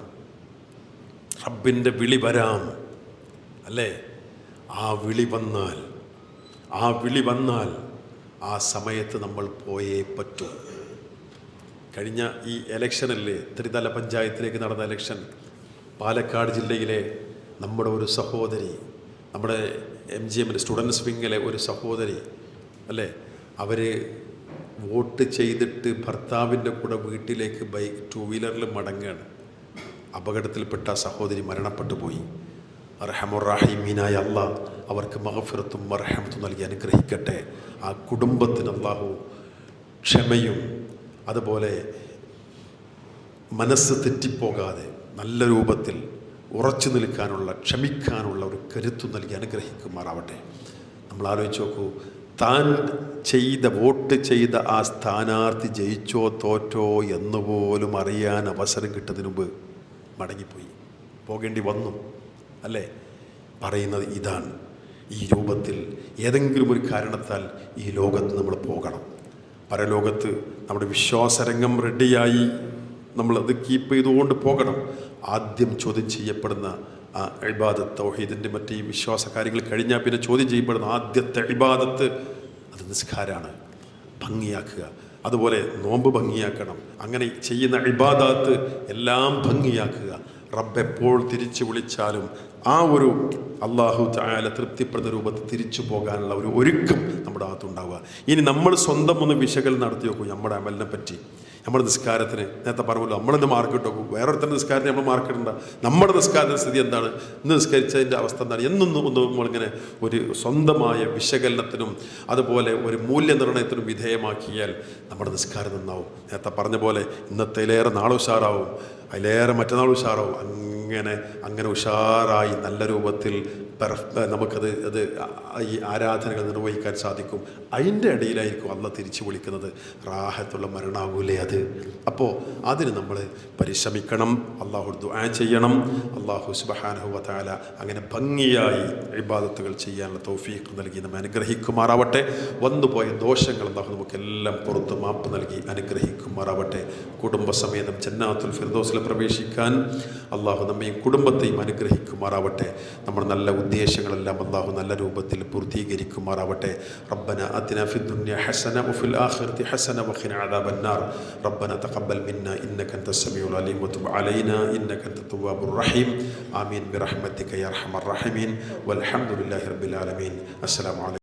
റബ്ബിൻ്റെ വിളി വരാം അല്ലേ? ആ വിളി വന്നാൽ ആ സമയത്ത് നമ്മൾ പോയേ പറ്റൂ. കഴിഞ്ഞ ഈ ഇലക്ഷനല്ലേ, ത്രിതല പഞ്ചായത്തിലേക്ക് നടന്ന ഇലക്ഷൻ, പാലക്കാട് ജില്ലയിലെ നമ്മുടെ ഒരു സഹോദരി, നമ്മുടെ MGM സ്റ്റുഡൻസ് വിങ്ങിലെ ഒരു സഹോദരി അല്ലേ, അവർ വോട്ട് ചെയ്തിട്ട് ഭർത്താവിൻ്റെ കൂടെ വീട്ടിലേക്ക് ടൂ വീലറിൽ മടങ്ങുകയാണ്. അപകടത്തിൽപ്പെട്ട സഹോദരി മരണപ്പെട്ടു പോയി. അർഹമുറാഹിമീനായ അല്ലാഹ് അവർക്ക് മഗ്ഫിറത്തും മർഹമത്തും നൽകി അനുഗ്രഹിക്കട്ടെ. ആ കുടുംബത്തിന് അല്ലാഹു ക്ഷമയും അതുപോലെ മനസ്സ് തെറ്റിപ്പോകാതെ നല്ല രൂപത്തിൽ ഉറച്ചു നിൽക്കാനുള്ള, ക്ഷമിക്കാനുള്ള ഒരു കരുത്തു നൽകി അനുഗ്രഹിക്കുമാറാവട്ടെ. നമ്മൾ ആലോചിച്ച് നോക്കൂ, താൻ വോട്ട് ചെയ്ത ആ സ്ഥാനാർത്ഥി ജയിച്ചോ തോറ്റോ എന്നുപോലും അറിയാൻ അവസരം കിട്ടുന്നതിന് മുമ്പ് മടങ്ങിപ്പോയി, പോകേണ്ടി വന്നു അല്ലേ? പറയുന്നത് ഇതാണ്. ഈ രൂപത്തിൽ ഏതെങ്കിലും ഒരു കാരണത്താൽ ഈ ലോകത്ത് നമ്മൾ പോകണം. പരലോകത്ത് നമ്മുടെ വിശ്വാസരംഗം റെഡിയായി നമ്മളത് കീപ്പ് ചെയ്തുകൊണ്ട് പോകണം. ആദ്യം ചോദ്യം ചെയ്യപ്പെടുന്ന ആ ഇബാദത്ത്, തൗഹീദിൻ്റെ മറ്റേ ഈ വിശ്വാസ കാര്യങ്ങൾ കഴിഞ്ഞാൽ പിന്നെ ചോദ്യം ചെയ്യപ്പെടുന്ന ആദ്യത്തെ ഇബാദത്ത് അത് നിസ്കാരമാണ്. ഭംഗിയാക്കുക. അതുപോലെ നോമ്പ് ഭംഗിയാക്കണം. അങ്ങനെ ചെയ്യുന്ന ഇബാദത്ത് എല്ലാം ഭംഗിയാക്കുക. റബ്ബെപ്പോൾ തിരിച്ചു വിളിച്ചാലും ആ ഒരു അല്ലാഹു തആല തൃപ്തിപ്പെടുന്ന രൂപത്തിൽ തിരിച്ചു പോകാനുള്ള ഒരു ഒരുക്കം നമ്മുടെ അകത്തുണ്ടാവുക. ഇനി നമ്മൾ സ്വന്തം ഒന്ന് വിശകലനം നടത്തി നോക്കും നമ്മുടെ അമലിനെ പറ്റി. നമ്മുടെ നിസ്കാരത്തിന് നേരത്തെ പറഞ്ഞല്ലോ, നമ്മളെന്ത് മാർക്കിട്ട് നോക്കും. വേറൊരുത്തരുടെ നിസ്കാരത്തിന് നമ്മൾ മാർക്കിടണ്ട. നമ്മുടെ നിസ്കാരത്തിൻ്റെ സ്ഥിതി എന്താണ്, ഇന്ന് നിസ്കരിച്ചതിൻ്റെ അവസ്ഥ എന്താണ് എന്നൊന്നും നമ്മളിങ്ങനെ ഒരു സ്വന്തമായ വിശകലനത്തിനും അതുപോലെ ഒരു മൂല്യനിർണ്ണയത്തിനും വിധേയമാക്കിയാൽ നമ്മുടെ നിസ്കാരം നന്നാവും. നേരത്തെ പറഞ്ഞ പോലെ ഇന്നത്തേലേറെ നാളെ ഉഷാറാവും, അതിലേറെ മറ്റന്നാൾ ഉഷാറാവും. അങ്ങനെ ഉഷാറായി നല്ല രൂപത്തിൽ നമുക്കത് ഈ ആരാധനകൾ നിർവഹിക്കാൻ സാധിക്കും. അതിൻ്റെ ഇടയിലായിരിക്കും അള്ളാഹ് തിരിച്ചു വിളിക്കുന്നത്. റാഹത്തുള്ള മരണാകൂലേ അത്. അപ്പോൾ അതിന് നമ്മൾ പരിശ്രമിക്കണം, അള്ളാഹു ദുആ ചെയ്യണം. അള്ളാഹു സുബ്ഹാനഹു വ തആല അങ്ങനെ ഭംഗിയായി ഇബാദത്തുകൾ ചെയ്യാനുള്ള തൗഫീഖ് നൽകി നമ്മെ അനുഗ്രഹിക്കുമാറാവട്ടെ. വന്നുപോയ ദോഷങ്ങൾ അള്ളാഹു നമുക്കെല്ലാം പുറത്ത് മാപ്പ് നൽകി അനുഗ്രഹിക്കുമാറാവട്ടെ. കുടുംബസമേതം ജന്നാത്തുൽ ഫിർദൗസിൽ പ്രവേശിക്കാൻ അള്ളാഹു നമ്മയും കുടുംബത്തെയും അനുഗ്രഹിക്കുമാറാവട്ടെ. നമ്മുടെ നല്ല ഉദ്ദേശങ്ങളെല്ലാം അള്ളാഹു നല്ല രൂപത്തിൽ പൂർത്തീകരിക്കുമാറാവട്ടെ. റബ്ബന ആതിനാ ഫിദ്ദുനിയ ഹസന വഫിൽ ആഖിറതി ഹസന വഖിന അദാബന്നാർ. റബ്ബന തഖബ്ബൽ മിന്നാ ഇന്നക അൻതസ് സമീഉൽ അലീം വതുബ് അലൈനാ ഇന്നക അൻതത് തവ്വാബുർ റഹീം. ആമീൻ ബിറഹ്മതിക യാ അർഹമർ റഹീമീൻ. വൽഹംദുലില്ലാഹി റബ്ബിൽ ആലമീൻ. അസ്സലാമു അലൈക്കും.